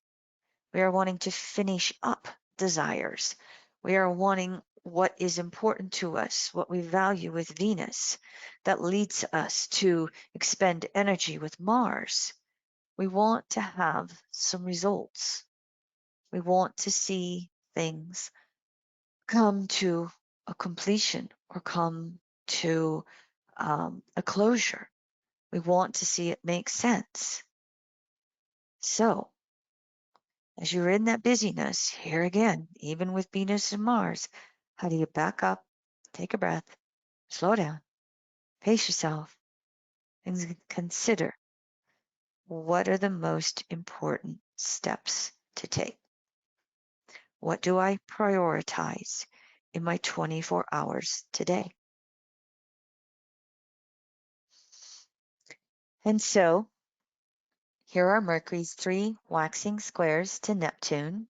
we are wanting to finish up desires. We are wanting what is important to us, what we value with Venus, that leads us to expend energy with Mars. We want to have some results. We want to see things come to a completion or come to a closure. We want to see it make sense. So, as you're in that busyness, here again, even with Venus and Mars, how do you back up, take a breath, slow down, pace yourself, and consider what are the most important steps to take? What do I prioritize in my 24 hours today? And so here are Mercury's 3 waxing squares to Neptune.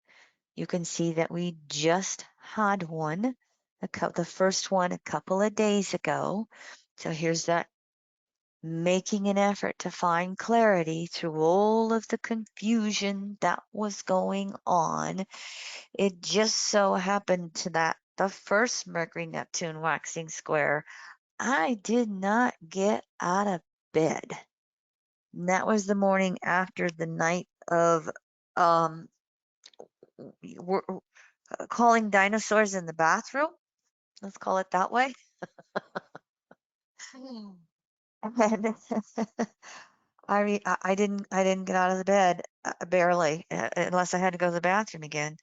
You can see that we just had one, the first one a couple of days ago. So here's that making an effort to find clarity through all of the confusion that was going on. It just so happened to that the first Mercury Neptune waxing square, I did not get out of bed. And that was the morning after the night of um, calling dinosaurs in the bathroom. Let's call it that way. And I didn't get out of the bed barely, unless I had to go to the bathroom again.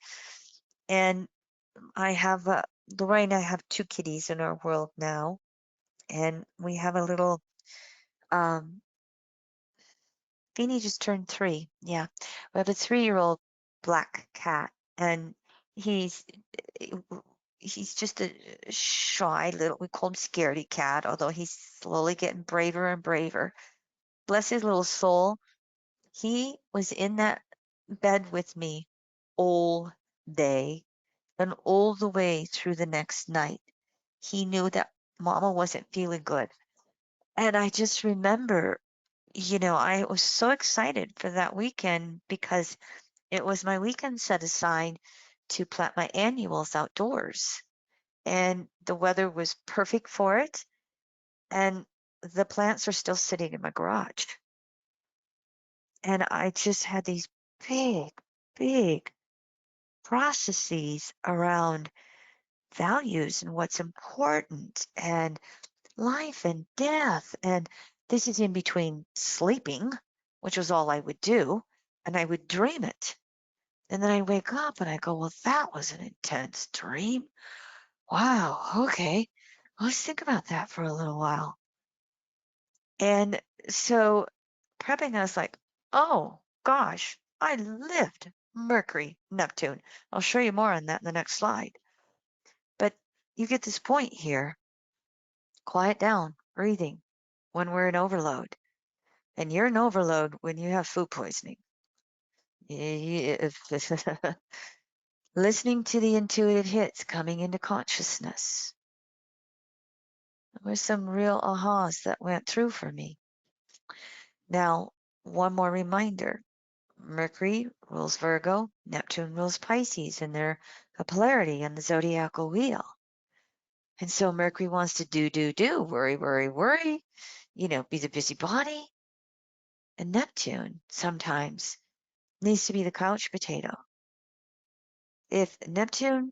And I have Lorraine and I have two kitties in our world now, and we have a little um Beanie just turned 3. Yeah. We have a 3-year-old black cat, and he's eh, he's just a shy little, we call him Scaredy Cat, although he's slowly getting braver and braver. Bless his little soul. He was in that bed with me all day and all the way through the next night. He knew that Mama wasn't feeling good. And I just remember, I was so excited for that weekend because it was my weekend set aside to plant my annuals outdoors. And the weather was perfect for it. And the plants are still sitting in my garage. And I just had these big, big processes around values and what's important and life and death. And this is in between sleeping, which was all I would do, and I would dream it. And then I wake up and I go, well, that was an intense dream. Wow. Okay. Let's think about that for a little while. And so prepping, I was like, oh gosh, I lived Mercury, Neptune. I'll show you more on that in the next slide. But you get this point here. Quiet down, breathing when we're in overload. And you're in overload when you have food poisoning. Listening to the intuitive hits coming into consciousness. There were some real ahas that went through for me. Now, one more reminder. Mercury rules Virgo, Neptune rules Pisces, and they're a polarity on the zodiacal wheel. And so Mercury wants to do, worry, worry, worry, be the busybody. And Neptune sometimes needs to be the couch potato. If Neptune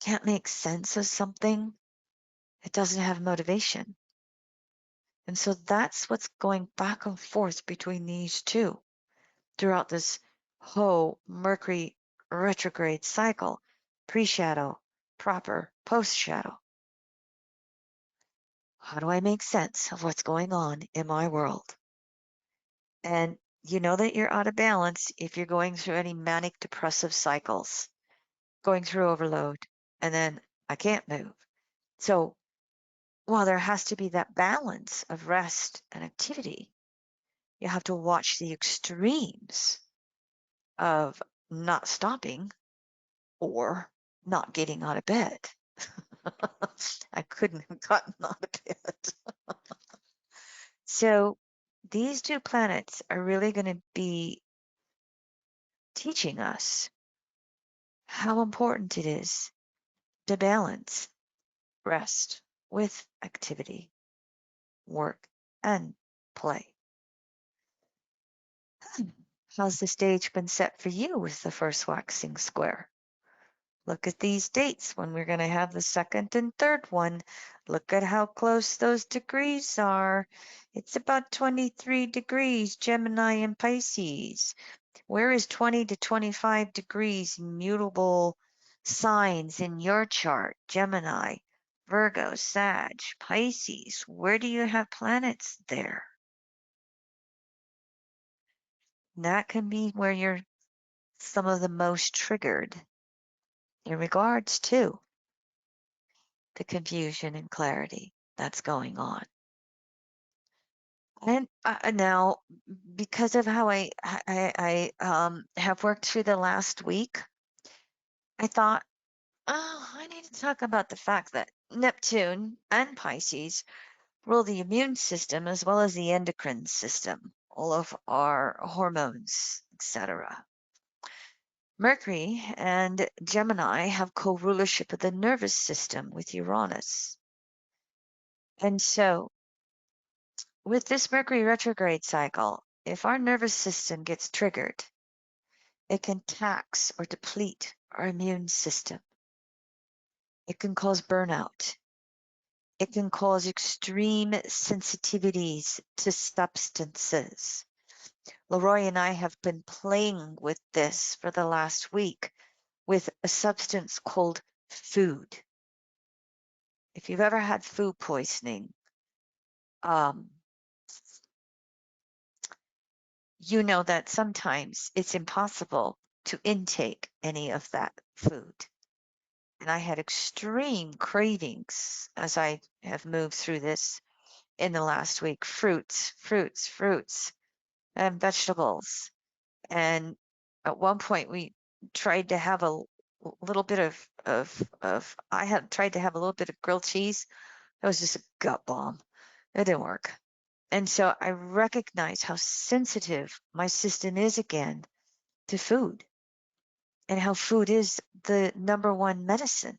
can't make sense of something, it doesn't have motivation. And so that's what's going back and forth between these two throughout this whole Mercury retrograde cycle, pre-shadow, proper, post-shadow. How do I make sense of what's going on in my world? And you know that you're out of balance if you're going through any manic depressive cycles, going through overload, and then I can't move. So while there has to be that balance of rest and activity, you have to watch the extremes of not stopping or not getting out of bed. I couldn't have gotten out of bed. So these two planets are really going to be teaching us how important it is to balance rest with activity, work, and play. How's the stage been set for you with the first waxing square? Look at these dates when we're going to have the second and third one. Look at how close those degrees are. It's about 23 degrees, Gemini and Pisces. Where is 20 to 25 degrees mutable signs in your chart? Gemini, Virgo, Sag, Pisces. Where do you have planets there? That can be where you're some of the most triggered in regards to the confusion and clarity that's going on. And now, because of how I have worked through the last week, I thought, oh, I need to talk about the fact that Neptune and Pisces rule the immune system as well as the endocrine system, all of our hormones, etc. Mercury and Gemini have co-rulership of the nervous system with Uranus. And so with this Mercury retrograde cycle, if our nervous system gets triggered, it can tax or deplete our immune system. It can cause burnout. It can cause extreme sensitivities to substances. Leroy and I have been playing with this for the last week with a substance called food. If you've ever had food poisoning, you know that sometimes it's impossible to intake any of that food. And I had extreme cravings as I have moved through this in the last week. Fruits, and vegetables. And at one point we tried to have a little bit I had tried to have a little bit of grilled cheese. That was just a gut bomb. It didn't work. And so I recognize how sensitive my system is again to food and how food is the number one medicine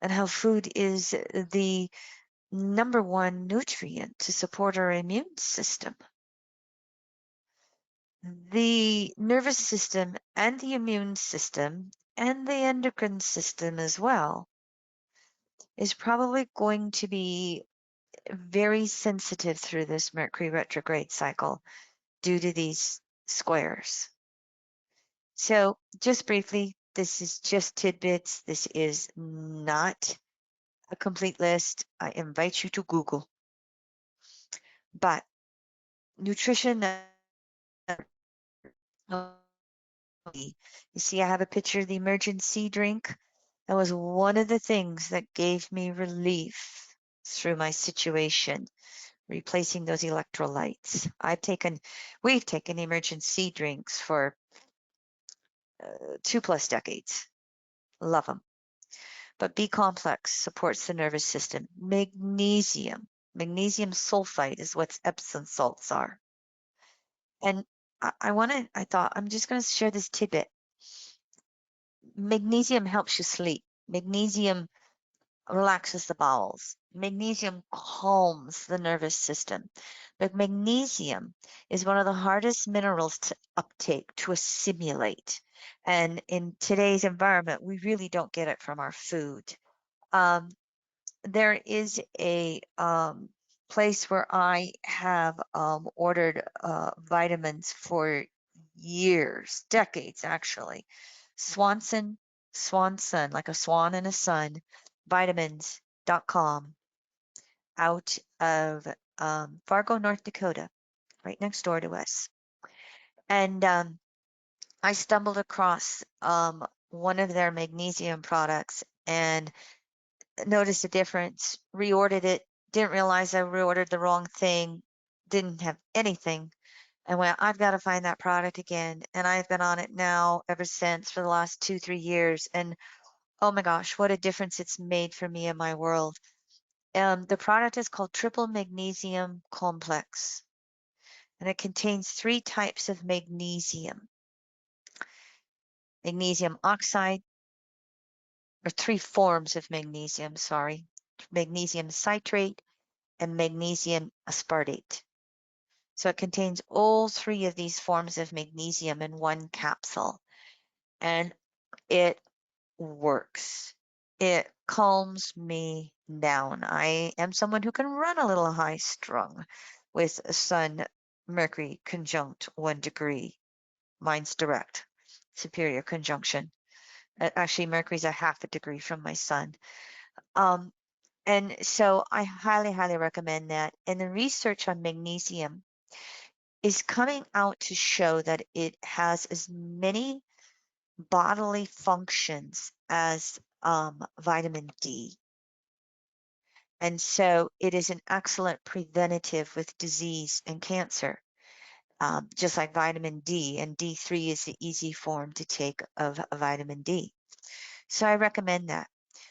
and how food is the number one nutrient to support our immune system. The nervous system and the immune system and the endocrine system as well is probably going to be very sensitive through this Mercury retrograde cycle due to these squares. So just briefly, this is just tidbits. This is not a complete list. I invite you to Google. But nutrition, you see, I have a picture of the emergency drink. That was one of the things that gave me relief through my situation, replacing those electrolytes. We've taken emergency drinks for 2+ decades. Love them. But B complex supports the nervous system. Magnesium sulfite is what Epsom salts are. And I thought I'm just going to share this tidbit. Magnesium helps you sleep. Magnesium relaxes the bowels. Magnesium calms the nervous system. But magnesium is one of the hardest minerals to uptake, to assimilate. And in today's environment, we really don't get it from our food. There is a place where I have ordered vitamins for years, decades actually. Swanson, like a swan and a sun, vitamins.com out of Fargo, North Dakota, right next door to us. And I stumbled across one of their magnesium products and noticed a difference, reordered it, didn't realize I reordered the wrong thing, didn't have anything. And went, I've got to find that product again. And I've been on it now ever since for the last 2-3 years. And oh my gosh, what a difference it's made for me in my world. The product is called Triple Magnesium Complex, and it contains 3 types of magnesium. Magnesium oxide, or 3 forms of magnesium, sorry. Magnesium citrate and magnesium aspartate. So it contains all 3 of these forms of magnesium in one capsule, and it works. It calms me down. I am someone who can run a little high strung with a Sun Mercury conjunct 1 degree. Mine's direct, superior conjunction. Actually, Mercury's a 1/2 a degree from my Sun. And so I highly, highly recommend that. And the research on magnesium is coming out to show that it has as many bodily functions as vitamin D. And so it is an excellent preventative with disease and cancer, just like vitamin D. And D3 is the easy form to take of vitamin D. So I recommend that.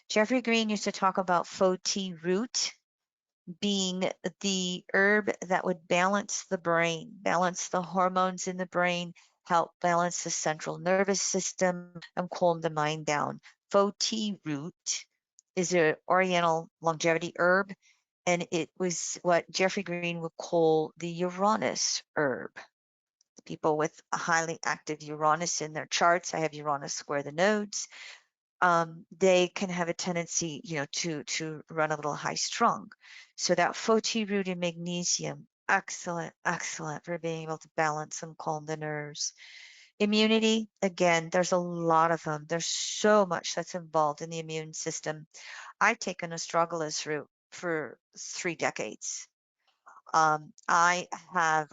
Jeffrey Green used to talk about Foti root being the herb that would balance the brain, balance the hormones in the brain, help balance the central nervous system, and calm the mind down. Foti root is an Oriental longevity herb, and it was what Jeffrey Green would call the Uranus herb. People with a highly active Uranus in their charts, I have Uranus square the nodes, they can have a tendency, to run a little high strung. So that Foti root in magnesium, excellent, excellent for being able to balance and calm the nerves. Immunity, again, there's a lot of them. There's so much that's involved in the immune system. I've taken astragalus root for 3 decades. I have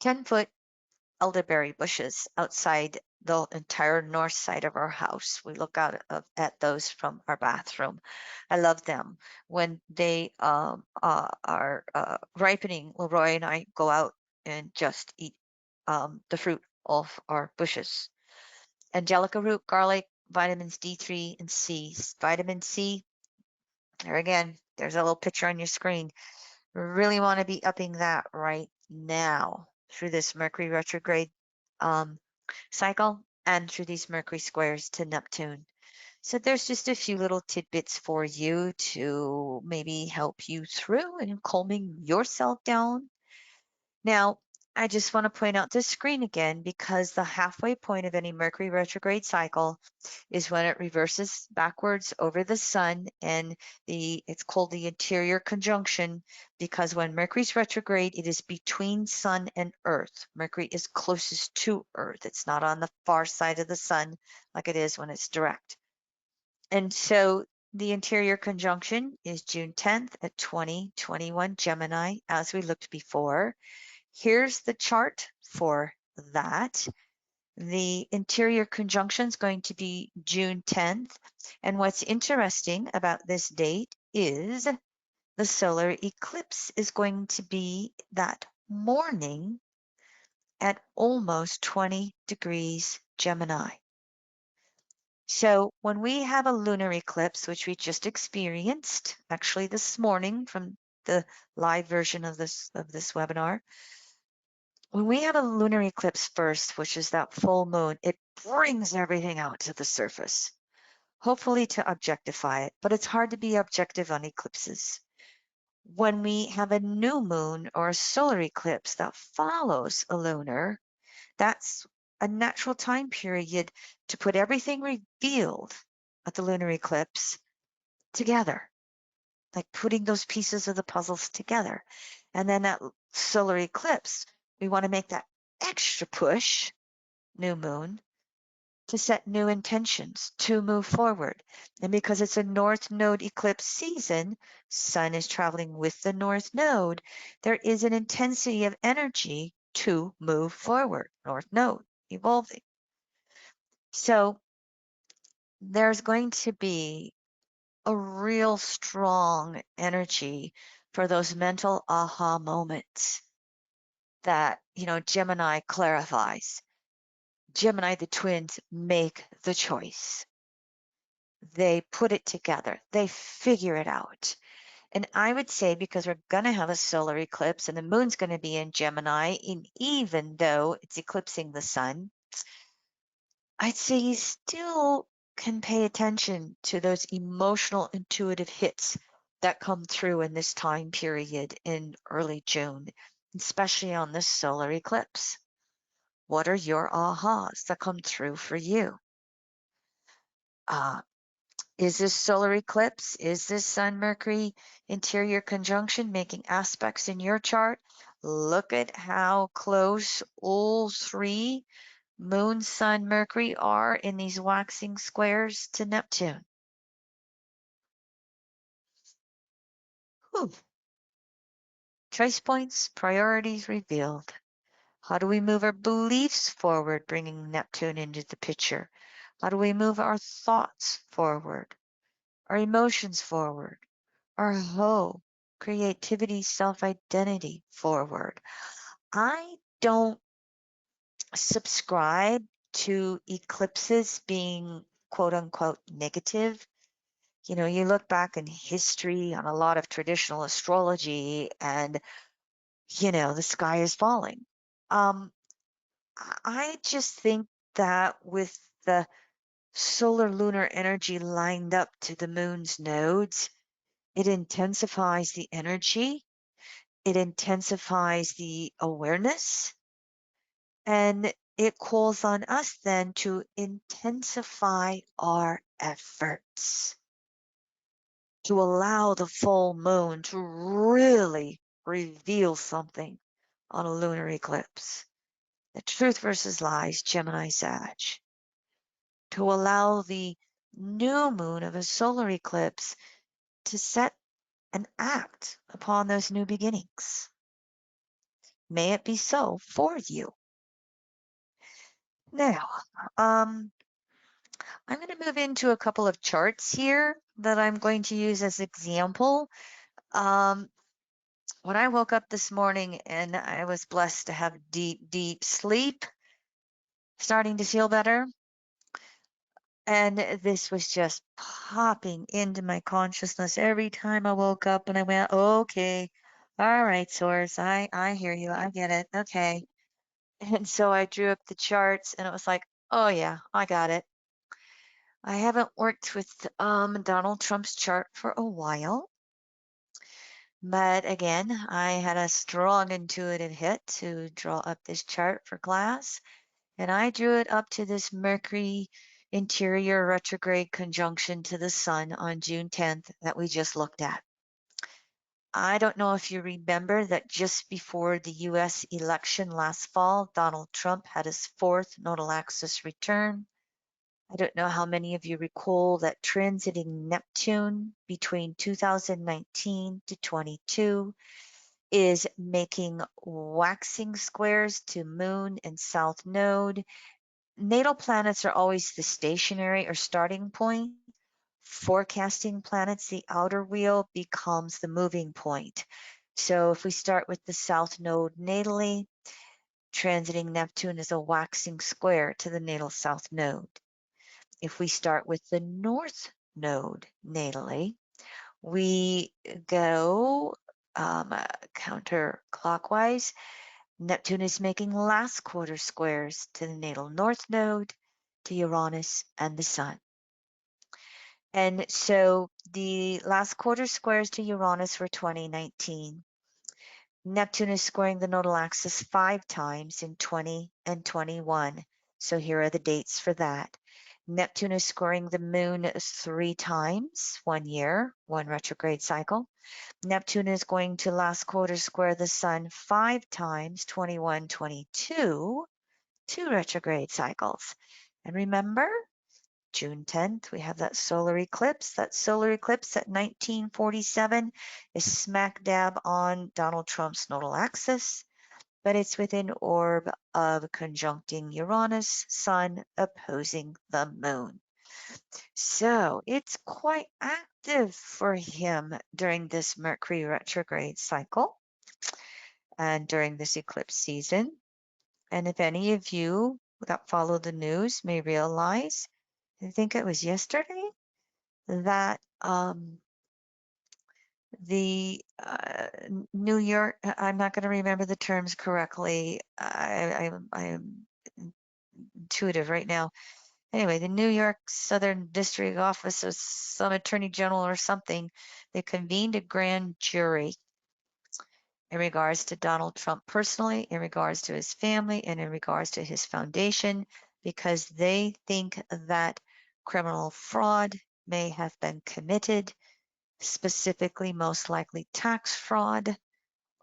10-foot elderberry bushes outside the entire north side of our house. We look out at those from our bathroom. I love them. When they are ripening, Leroy and I go out and just eat the fruit off our bushes. Angelica root, garlic, vitamins D3 and C. Vitamin C, there again, there's a little picture on your screen. Really want to be upping that right now through this Mercury retrograde um, cycle and through these Mercury squares to Neptune. So there's just a few little tidbits for you to maybe help you through and calming yourself down. Now, I just want to point out this screen again because the halfway point of any Mercury retrograde cycle is when it reverses backwards over the sun, and it's called the interior conjunction because when Mercury's retrograde, it is between sun and earth. Mercury is closest to earth. It's not on the far side of the sun like it is when it's direct. And so the interior conjunction is June 10th at 2021 Gemini, as we looked before. Here's the chart for that. The interior conjunction is going to be June 10th. And what's interesting about this date is the solar eclipse is going to be that morning at almost 20 degrees Gemini. So when we have a lunar eclipse, which we just experienced actually this morning from the live version of this webinar, when we have a lunar eclipse first, which is that full moon, it brings everything out to the surface, hopefully to objectify it, but it's hard to be objective on eclipses. When we have a new moon or a solar eclipse that follows a lunar, that's a natural time period to put everything revealed at the lunar eclipse together, like putting those pieces of the puzzles together. And then that solar eclipse, we want to make that extra push, new moon, to set new intentions to move forward. And because it's a North Node eclipse season, Sun is traveling with the North Node, there is an intensity of energy to move forward, North Node evolving. So there's going to be a real strong energy for those mental aha moments that, Gemini clarifies. Gemini, the twins, make the choice. They put it together. They figure it out. And I would say because we're going to have a solar eclipse and the moon's going to be in Gemini, and even though it's eclipsing the sun, I'd say you still can pay attention to those emotional, intuitive hits that come through in this time period in early June, especially on this solar eclipse. What are your ahas that come through for you? Is this solar eclipse? Is this Sun Mercury interior conjunction making aspects in your chart? Look at how close all three Moon, Sun, Mercury are in these waxing squares to Neptune. Whew. Choice points, priorities revealed. How do we move our beliefs forward, bringing Neptune into the picture? How do we move our thoughts forward, our emotions forward, our hope, creativity, self-identity forward? I don't subscribe to eclipses being quote unquote negative. You look back in history on a lot of traditional astrology and, the sky is falling. Um, I just think that with the solar lunar energy lined up to the moon's nodes, it intensifies the energy, it intensifies the awareness, and it calls on us then to intensify our efforts, to allow the full moon to really reveal something on a lunar eclipse. The truth versus lies, Gemini Sag. To allow the new moon of a solar eclipse to set and act upon those new beginnings. May it be so for you. Now, I'm going to move into a couple of charts here that I'm going to use as example. When I woke up this morning and I was blessed to have deep, deep sleep, starting to feel better. And this was just popping into my consciousness every time I woke up and I went, okay, all right, source, I hear you. I get it. Okay. And so I drew up the charts and it was like, oh yeah, I got it. I haven't worked with Donald Trump's chart for a while, but again, I had a strong intuitive hit to draw up this chart for class, and I drew it up to this Mercury interior retrograde conjunction to the sun on June 10th that we just looked at. I don't know if you remember that just before the US election last fall, Donald Trump had his fourth nodal axis return. I don't know how many of you recall that transiting Neptune between 2019 to 22 is making waxing squares to Moon and South Node. Natal planets are always the stationary or starting point. Forecasting planets, the outer wheel, becomes the moving point. So if we start with the South Node natally, transiting Neptune is a waxing square to the natal South Node. If we start with the North Node natally, we go counterclockwise. Neptune is making last quarter squares to the natal North Node, to Uranus and the Sun. And so the last quarter squares to Uranus for 2019. Neptune is squaring the nodal axis 5 times in 20 and 21. So here are the dates for that. Neptune is squaring the moon 3 times, 1 year, 1 retrograde cycle. Neptune is going to last quarter square the sun 5 times, 21, 22, 2 retrograde cycles. And remember, June 10th, we have that solar eclipse. That solar eclipse at 1947 is smack dab on Donald Trump's nodal axis, but it's within orb of conjuncting Uranus, Sun opposing the moon. So it's quite active for him during this Mercury retrograde cycle and during this eclipse season. And if any of you that follow the news may realize, I think it was yesterday, that the New York, I'm not going to remember the terms correctly. I am intuitive right now. Anyway, the New York Southern District Office of some Attorney General or something, they convened a grand jury in regards to Donald Trump personally, in regards to his family, and in regards to his foundation, because they think that criminal fraud may have been committed, specifically most likely tax fraud,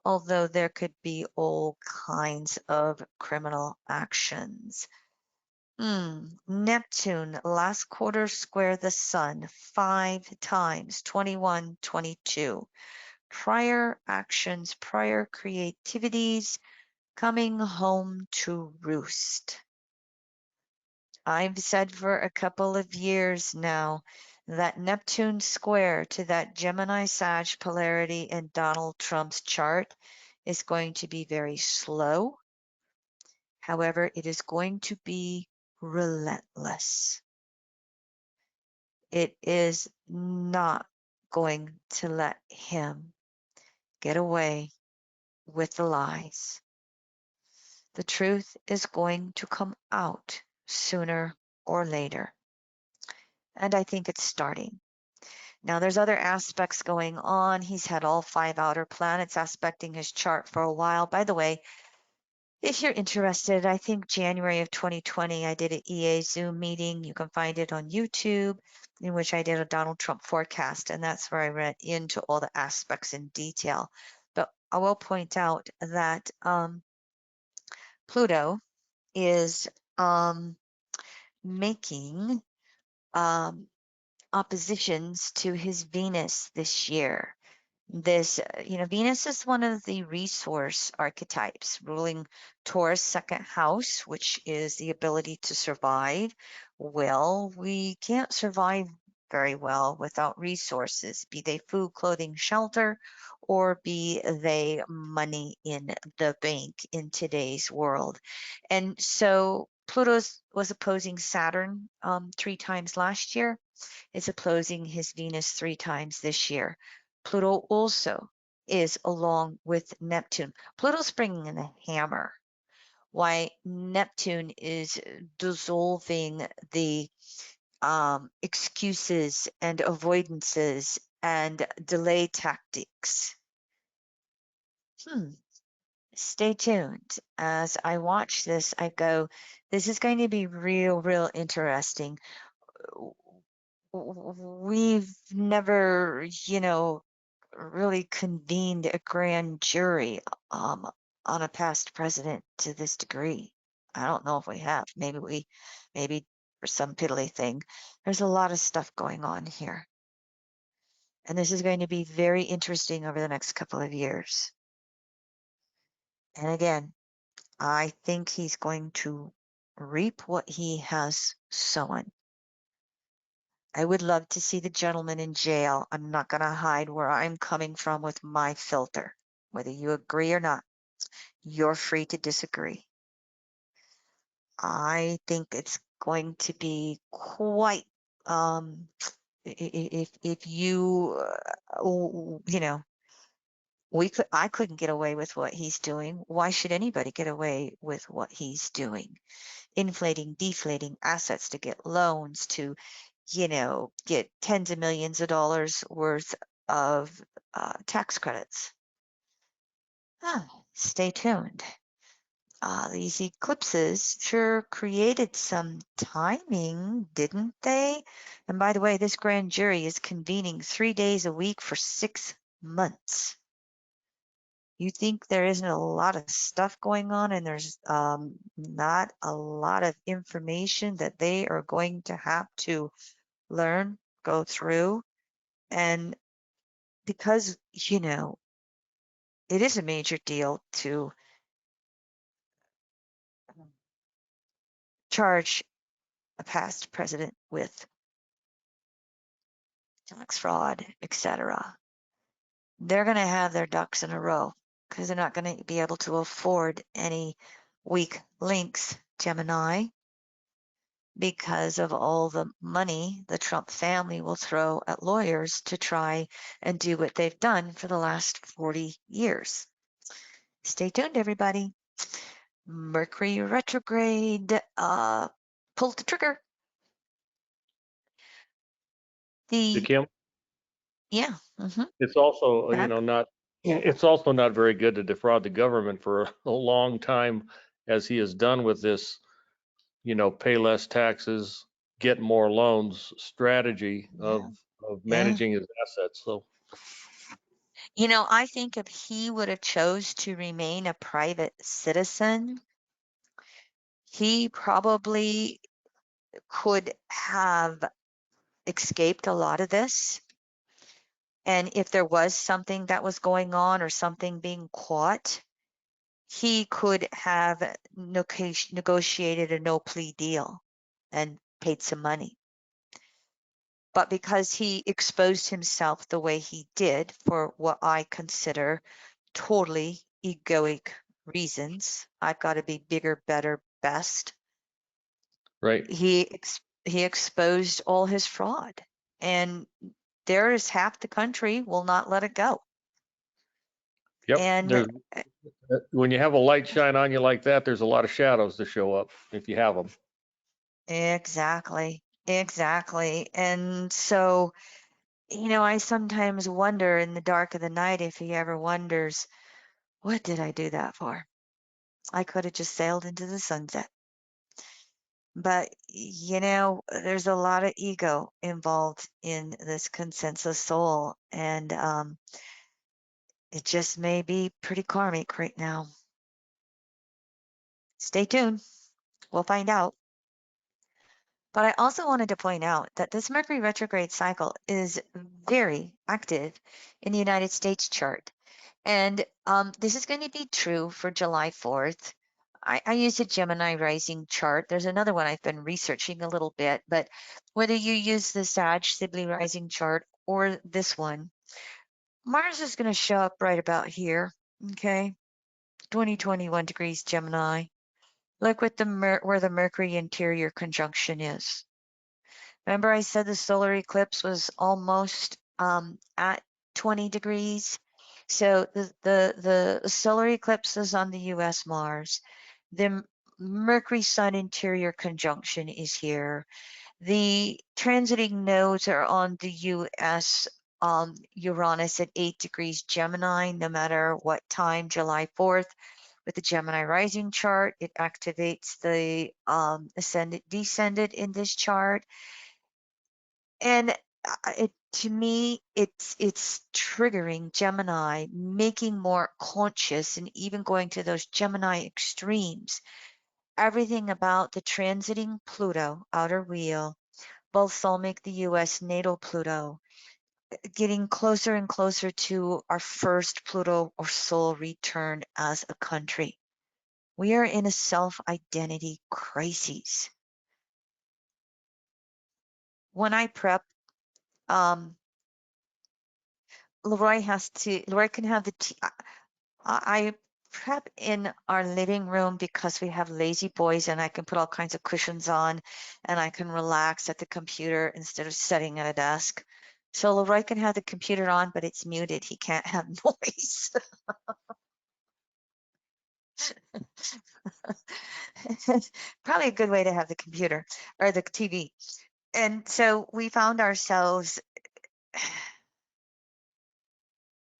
although there could be all kinds of criminal actions. Neptune, last quarter square the sun 5 times, 21, 22. Prior actions, prior creativities coming home to roost. I've said for a couple of years now that Neptune square to that Gemini Sag polarity in Donald Trump's chart is going to be very slow. However, it is going to be relentless. It is not going to let him get away with the lies. The truth is going to come out sooner or later. And I think it's starting. Now, there's other aspects going on. He's had all 5 outer planets aspecting his chart for a while. By the way, If you're interested, I think January of 2020, I did an EA Zoom meeting. You can find it on YouTube, in which I did a Donald Trump forecast, and that's where I went into all the aspects in detail. But I will point out that Pluto is making um, oppositions to his Venus this year. Venus is one of the resource archetypes, ruling Taurus' second house, which is the ability to survive. Well, we can't survive very well without resources, be they food, clothing, shelter, or be they money in the bank in today's world. And so Pluto was opposing Saturn 3 times last year. It's opposing his Venus 3 times this year. Pluto also is along with Neptune. Pluto's bringing in a hammer. Why Neptune is dissolving the excuses and avoidances and delay tactics. Stay tuned. As I watch this, I go, this is going to be real interesting. We've never, really convened a grand jury um, on a past president to this degree. I don't know if we have. Maybe for some piddly thing. There's a lot of stuff going on here. And this is going to be very interesting over the next couple of years. And again, I think he's going to reap what he has sown. I would love to see the gentleman in jail. I'm not going to hide where I'm coming from with my filter. Whether you agree or not, you're free to disagree. I think it's going to be quite, if you, I couldn't get away with what he's doing. Why should anybody get away with what he's doing? Inflating, deflating assets to get loans, to get tens of millions of dollars worth of tax credits. Stay tuned. These eclipses sure created some timing, didn't they? And by the way, this grand jury is convening 3 days a week for 6 months. You think there isn't a lot of stuff going on and there's not a lot of information that they are going to have to learn, go through? And because, it is a major deal to charge a past president with tax fraud, etc. They're going to have their ducks in a row because they're not going to be able to afford any weak links, Gemini, because of all the money the Trump family will throw at lawyers to try and do what they've done for the last 40 years. Stay tuned, everybody. Mercury retrograde, pull the trigger. The, Kim, yeah, it's also, back. it's also not very good to defraud the government for a long time, as he has done with this, pay less taxes, get more loans strategy Yeah, of yeah. managing his assets. So, I think if he would have chose to remain a private citizen, he probably could have escaped a lot of this. And if there was something that was going on or something being caught, he could have negotiated a no plea deal and paid some money. But because he exposed himself the way he did for what I consider totally egoic reasons, I've got to be bigger, better, best. right. He exposed all his fraud, and there is half the country will not let it go. Yep. And When you have a light shine on you like that, there's a lot of shadows to show up if you have them. exactly, exactly. And so, I sometimes wonder in the dark of the night if he ever wonders, what did I do that for? I could have just sailed into the sunset. But, you know, there's a lot of ego involved in this consensus soul, and it just may be pretty karmic right now. Stay tuned. We'll find out. But I also wanted to point out that this Mercury retrograde cycle is very active in the United States chart. And this is going to be true for July 4th. I use a Gemini rising chart. There's another one I've been researching a little bit, but whether you use the Sag Sibley rising chart or this one, Mars is going to show up right about here. Okay. 2021 degrees Gemini. Look with where the Mercury interior conjunction is. Remember I said the solar eclipse was almost at 20 degrees? So the solar eclipse is on the US Mars. The Mercury Sun interior conjunction is here. The transiting nodes are on the US Uranus at 8 degrees Gemini, no matter what time, July 4th. With the Gemini rising chart, it activates the ascendant descendant in this chart. And to me, it's triggering Gemini, making more conscious, and even going to those Gemini extremes. Everything about the transiting Pluto, outer wheel, balsamic the U.S. natal Pluto, getting closer and closer to our first Pluto or soul return as a country. We are in a self-identity crisis. When I prep, Leroy can have the tea. I prep in our living room because we have lazy boys and I can put all kinds of cushions on and I can relax at the computer instead of sitting at a desk. So Leroy can have the computer on, but it's muted. He can't have noise. Probably a good way to have the computer or the TV. And so we found ourselves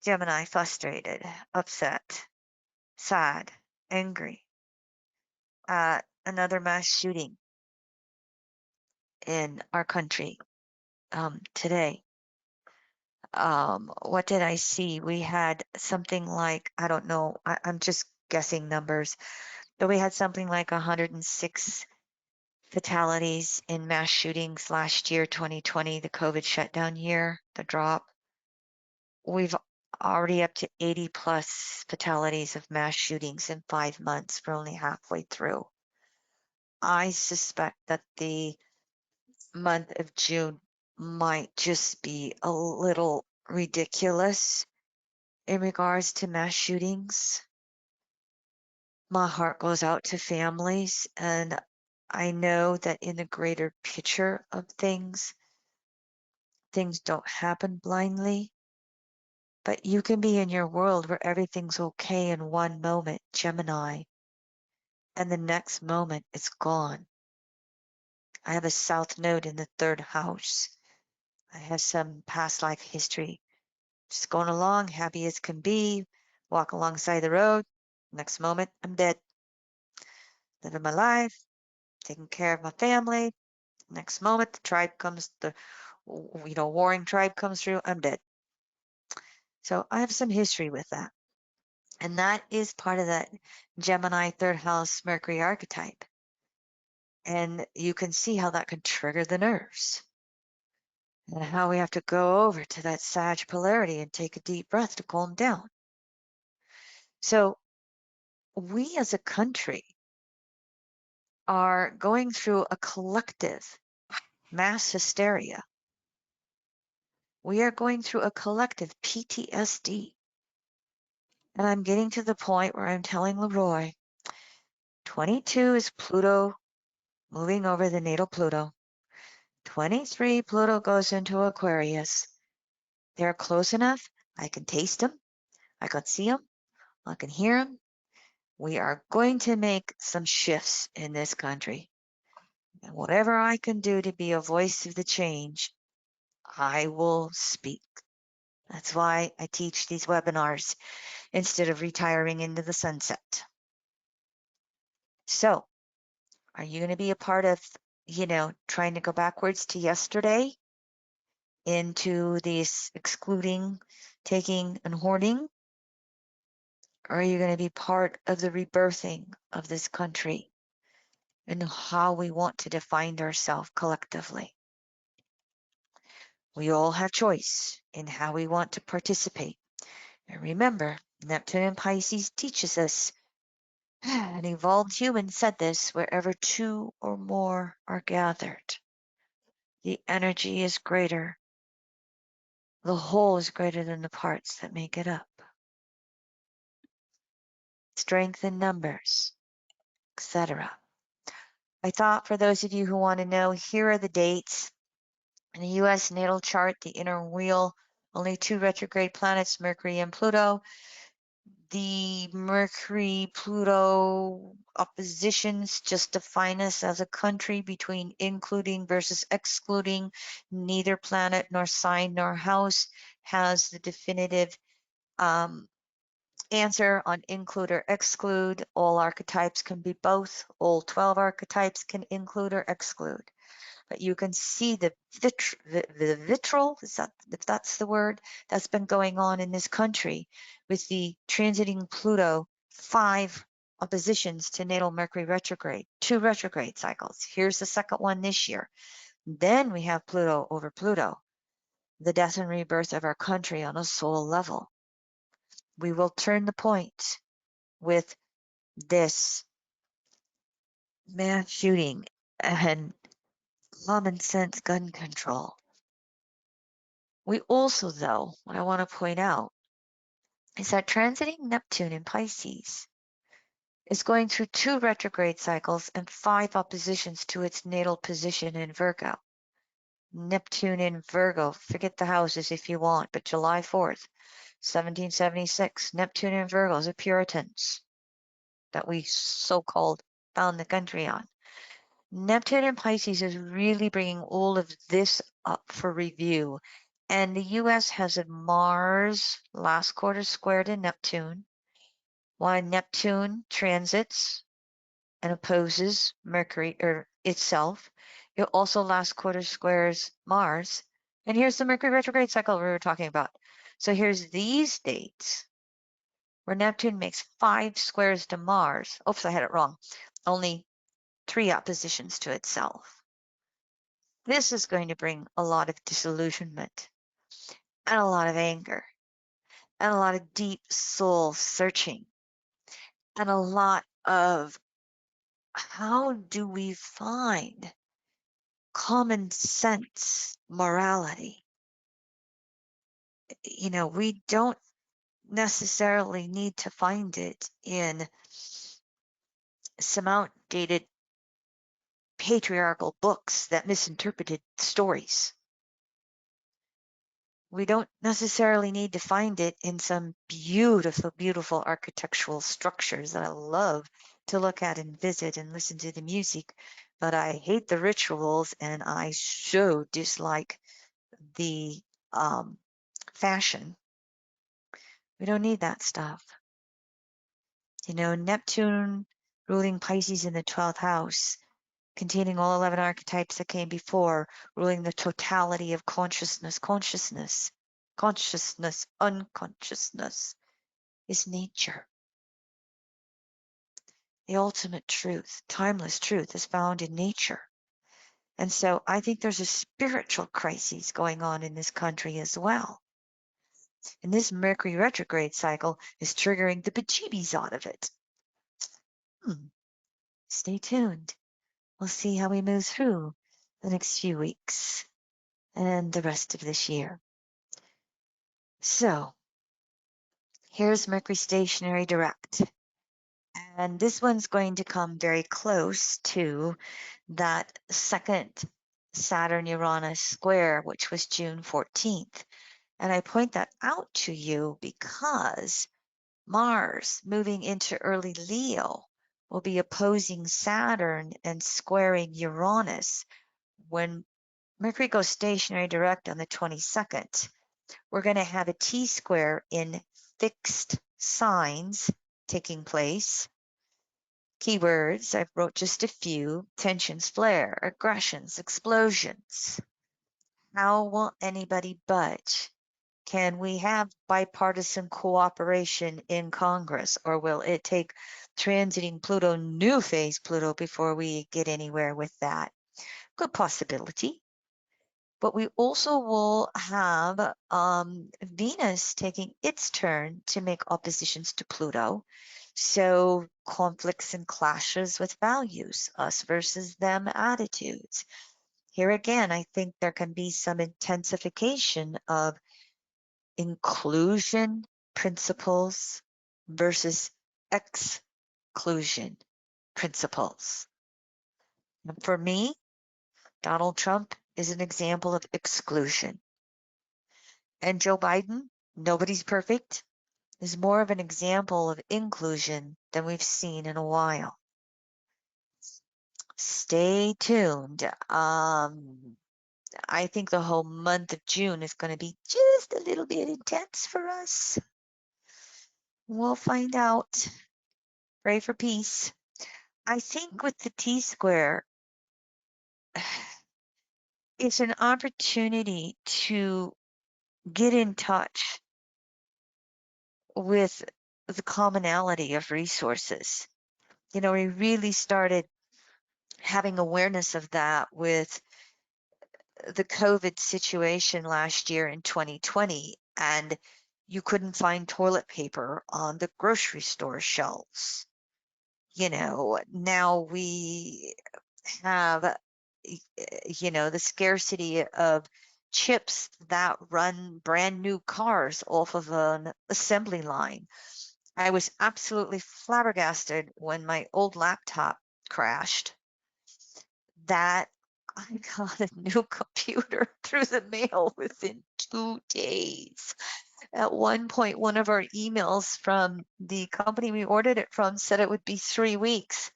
Gemini frustrated, upset, sad, angry at another mass shooting in our country today. What did I see? We had something like, I don't know, I'm just guessing numbers, but we had something like 106 fatalities in mass shootings last year, 2020, the COVID shutdown year, the drop. We've already up to 80 plus fatalities of mass shootings in 5 months. We're only halfway through. I suspect that the month of June might just be a little ridiculous in regards to mass shootings. My heart goes out to families, and I know that in the greater picture of things, things don't happen blindly. But you can be in your world where everything's okay in one moment, Gemini, and the next moment it's gone. I have a south node in the third house. I have some past life history. Just going along, happy as can be, walk alongside the road. Next moment, I'm dead. Living my life, taking care of my family. Next moment, the tribe comes, the warring tribe comes through. I'm dead. So I have some history with that. And that is part of that Gemini third house Mercury archetype. And you can see how that can trigger the nerves and how we have to go over to that Sag polarity and take a deep breath to calm down. So we as a country are going through a collective mass hysteria. We are going through a collective PTSD. And I'm getting to the point where I'm telling Leroy, 22 is Pluto moving over the natal Pluto. 23, Pluto goes into Aquarius. They're close enough. I can taste them. I can see them. I can hear them. We are going to make some shifts in this country. And whatever I can do to be a voice of the change, I will speak. That's why I teach these webinars instead of retiring into the sunset. So, are you going to be a part of, trying to go backwards to yesterday into this excluding, taking, and hoarding? Or are you going to be part of the rebirthing of this country and how we want to define ourselves collectively? We all have choice in how we want to participate. And remember, Neptune and Pisces teaches us, an evolved human said this, wherever two or more are gathered, the energy is greater. The whole is greater than the parts that make it up. Strength in numbers, etc. I thought for those of you who want to know, here are the dates. In the U.S. natal chart, the inner wheel, only two retrograde planets, Mercury and Pluto. The Mercury-Pluto oppositions just define us as a country between including versus excluding. Neither planet nor sign nor house has the definitive answer on include or exclude. All archetypes can be both. All 12 archetypes can include or exclude. But you can see the vitriol, is that, if that's the word, that's been going on in this country with the transiting Pluto, 5 oppositions to natal Mercury retrograde, 2 retrograde cycles. Here's the second one this year. Then we have Pluto over Pluto, the death and rebirth of our country on a soul level. We will turn the point with this mass shooting and common sense gun control. We also, though, what I want to point out is that transiting Neptune in Pisces is going through 2 retrograde cycles and 5 oppositions to its natal position in Virgo. Neptune in Virgo, forget the houses if you want, but July 4th, 1776, Neptune in Virgo is the Puritans that we so-called found the country on. Neptune in Pisces is really bringing all of this up for review. And the U.S. has a Mars last quarter square to Neptune, while Neptune transits and opposes Mercury or itself. It also last quarter squares Mars. And here's the Mercury retrograde cycle we were talking about. So here's these dates where Neptune makes 5 squares to Mars. Oops, I had it wrong. Only 3 oppositions to itself. This is going to bring a lot of disillusionment and a lot of anger and a lot of deep soul searching and a lot of how do we find common sense morality? We don't necessarily need to find it in some outdated patriarchal books that misinterpreted stories. We don't necessarily need to find it in some beautiful, beautiful architectural structures that I love to look at and visit and listen to the music, but I hate the rituals and I so dislike the fashion. We don't need that stuff. Neptune ruling Pisces in the 12th house, containing all 11 archetypes that came before, ruling the totality of consciousness, unconsciousness, is nature. The ultimate truth, timeless truth, is found in nature. And so I think there's a spiritual crisis going on in this country as well. And this Mercury retrograde cycle is triggering the bejeebies out of it. Stay tuned. We'll see how we move through the next few weeks and the rest of this year. So here's Mercury stationary direct. And this one's going to come very close to that second Saturn-Uranus square, which was June 14th. And I point that out to you because Mars moving into early Leo will be opposing Saturn and squaring Uranus. When Mercury goes stationary direct on the 22nd, we're going to have a T-square in fixed signs taking place. Keywords, I wrote just a few: tensions flare, aggressions, explosions. How will anybody budge? Can we have bipartisan cooperation in Congress, or will it take transiting Pluto, new phase Pluto, before we get anywhere with that? Good possibility. But we also will have Venus taking its turn to make oppositions to Pluto. So conflicts and clashes with values, us versus them attitudes. Here again, I think there can be some intensification of inclusion principles versus exclusion principles. And for me, Donald Trump is an example of exclusion. And Joe Biden, nobody's perfect, is more of an example of inclusion than we've seen in a while. Stay tuned. I think the whole month of June is going to be just a little bit intense for us. We'll find out. Pray for peace. I think with the T-square, it's an opportunity to get in touch with the commonality of resources. You know, we really started having awareness of that with the COVID situation last year in 2020, and you couldn't find toilet paper on the grocery store shelves. You know, now we have, the scarcity of chips that run brand new cars off of an assembly line. I was absolutely flabbergasted when my old laptop crashed that I got a new computer through the mail within 2 days. At one point, one of our emails from the company we ordered it from said it would be 3 weeks.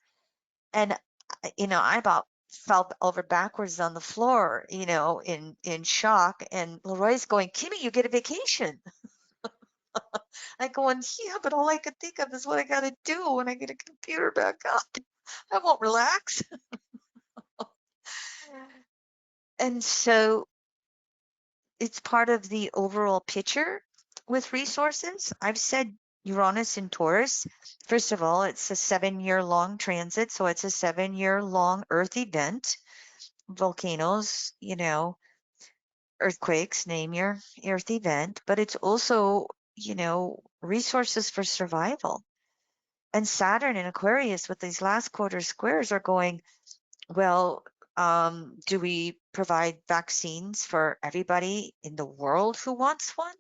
And, I about fell over backwards on the floor, in shock. And Leroy's going, Kimmy, you get a vacation. I going, yeah, but all I could think of is what I got to do when I get a computer back up. I won't relax. And so it's part of the overall picture with resources. I've said Uranus in Taurus. First of all, it's a 7-year long transit, so it's a 7-year long Earth event. Volcanoes, earthquakes, name your Earth event, but it's also, resources for survival. And Saturn in Aquarius with these last quarter squares are going, well, do we provide vaccines for everybody in the world who wants one?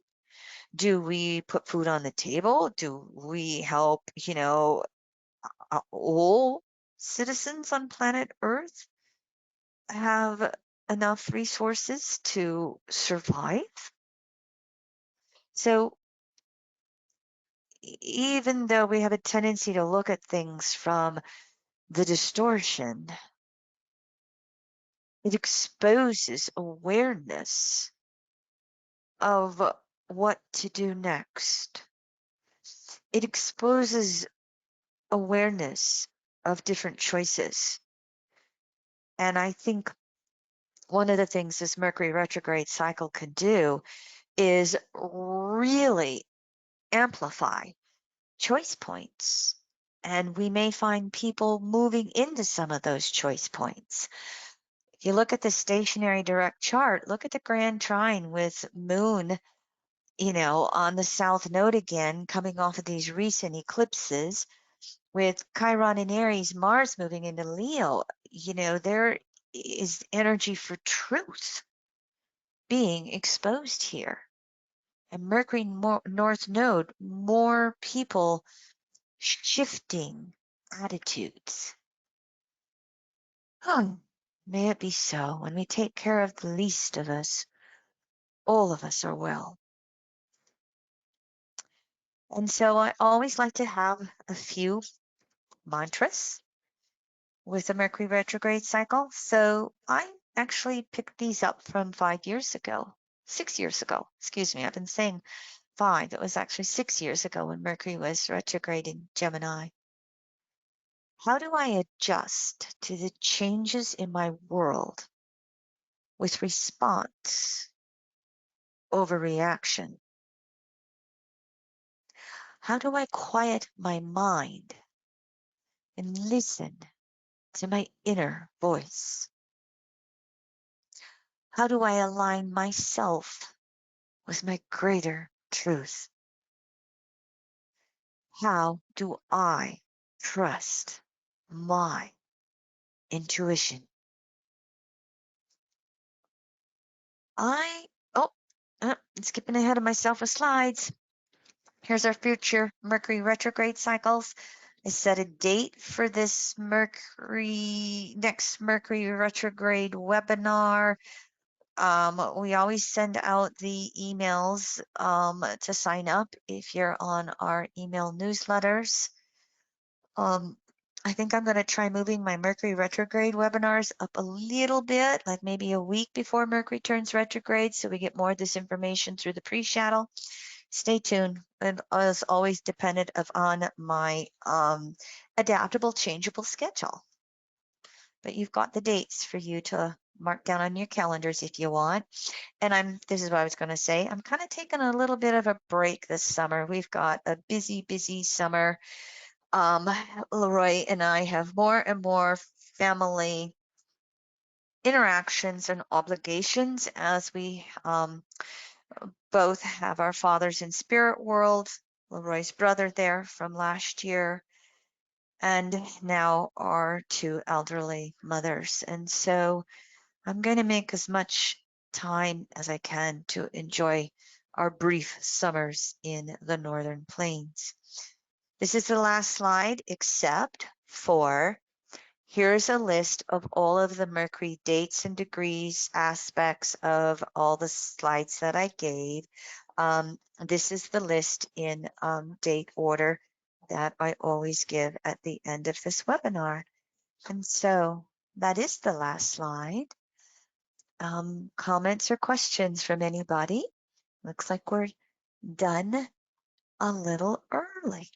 Do we put food on the table? Do we help, all citizens on planet Earth have enough resources to survive? So even though we have a tendency to look at things from the distortion, it exposes awareness of what to do next. It exposes awareness of different choices. And I think one of the things this Mercury retrograde cycle can do is really amplify choice points. And we may find people moving into some of those choice points. If you look at the stationary direct chart, look at the grand trine with Moon, on the south node again, coming off of these recent eclipses, with Chiron in Aries, Mars moving into Leo. There is energy for truth being exposed here. And Mercury North Node, more people shifting attitudes. May it be so. When we take care of the least of us, all of us are well. And so I always like to have a few mantras with the Mercury retrograde cycle. So I actually picked these up from 5 years ago, 6 years ago. Excuse me, I've been saying 5. It was actually 6 years ago when Mercury was retrograde in Gemini. How do I adjust to the changes in my world with response over reaction? How do I quiet my mind and listen to my inner voice? How do I align myself with my greater truth? How do I trust my intuition? I, oh, skipping ahead of myself with slides. Here's our future Mercury retrograde cycles. I set a date for this next Mercury retrograde webinar. We always send out the emails to sign up if you're on our email newsletters. I think I'm going to try moving my Mercury retrograde webinars up a little bit, like maybe a week before Mercury turns retrograde, so we get more of this information through the pre-shadow. Stay tuned. It is always dependent on my adaptable, changeable schedule. But you've got the dates for you to mark down on your calendars if you want. And this is what I was going to say. I'm kind of taking a little bit of a break this summer. We've got a busy, busy summer. Leroy and I have more and more family interactions and obligations as we both have our fathers in spirit world. Leroy's brother there from last year, and now our two elderly mothers. And so I'm going to make as much time as I can to enjoy our brief summers in the Northern Plains. This is the last slide, except for here's a list of all of the Mercury dates and degrees aspects of all the slides that I gave. This is the list in date order that I always give at the end of this webinar. And so that is the last slide. Comments or questions from anybody? Looks like we're done a little early.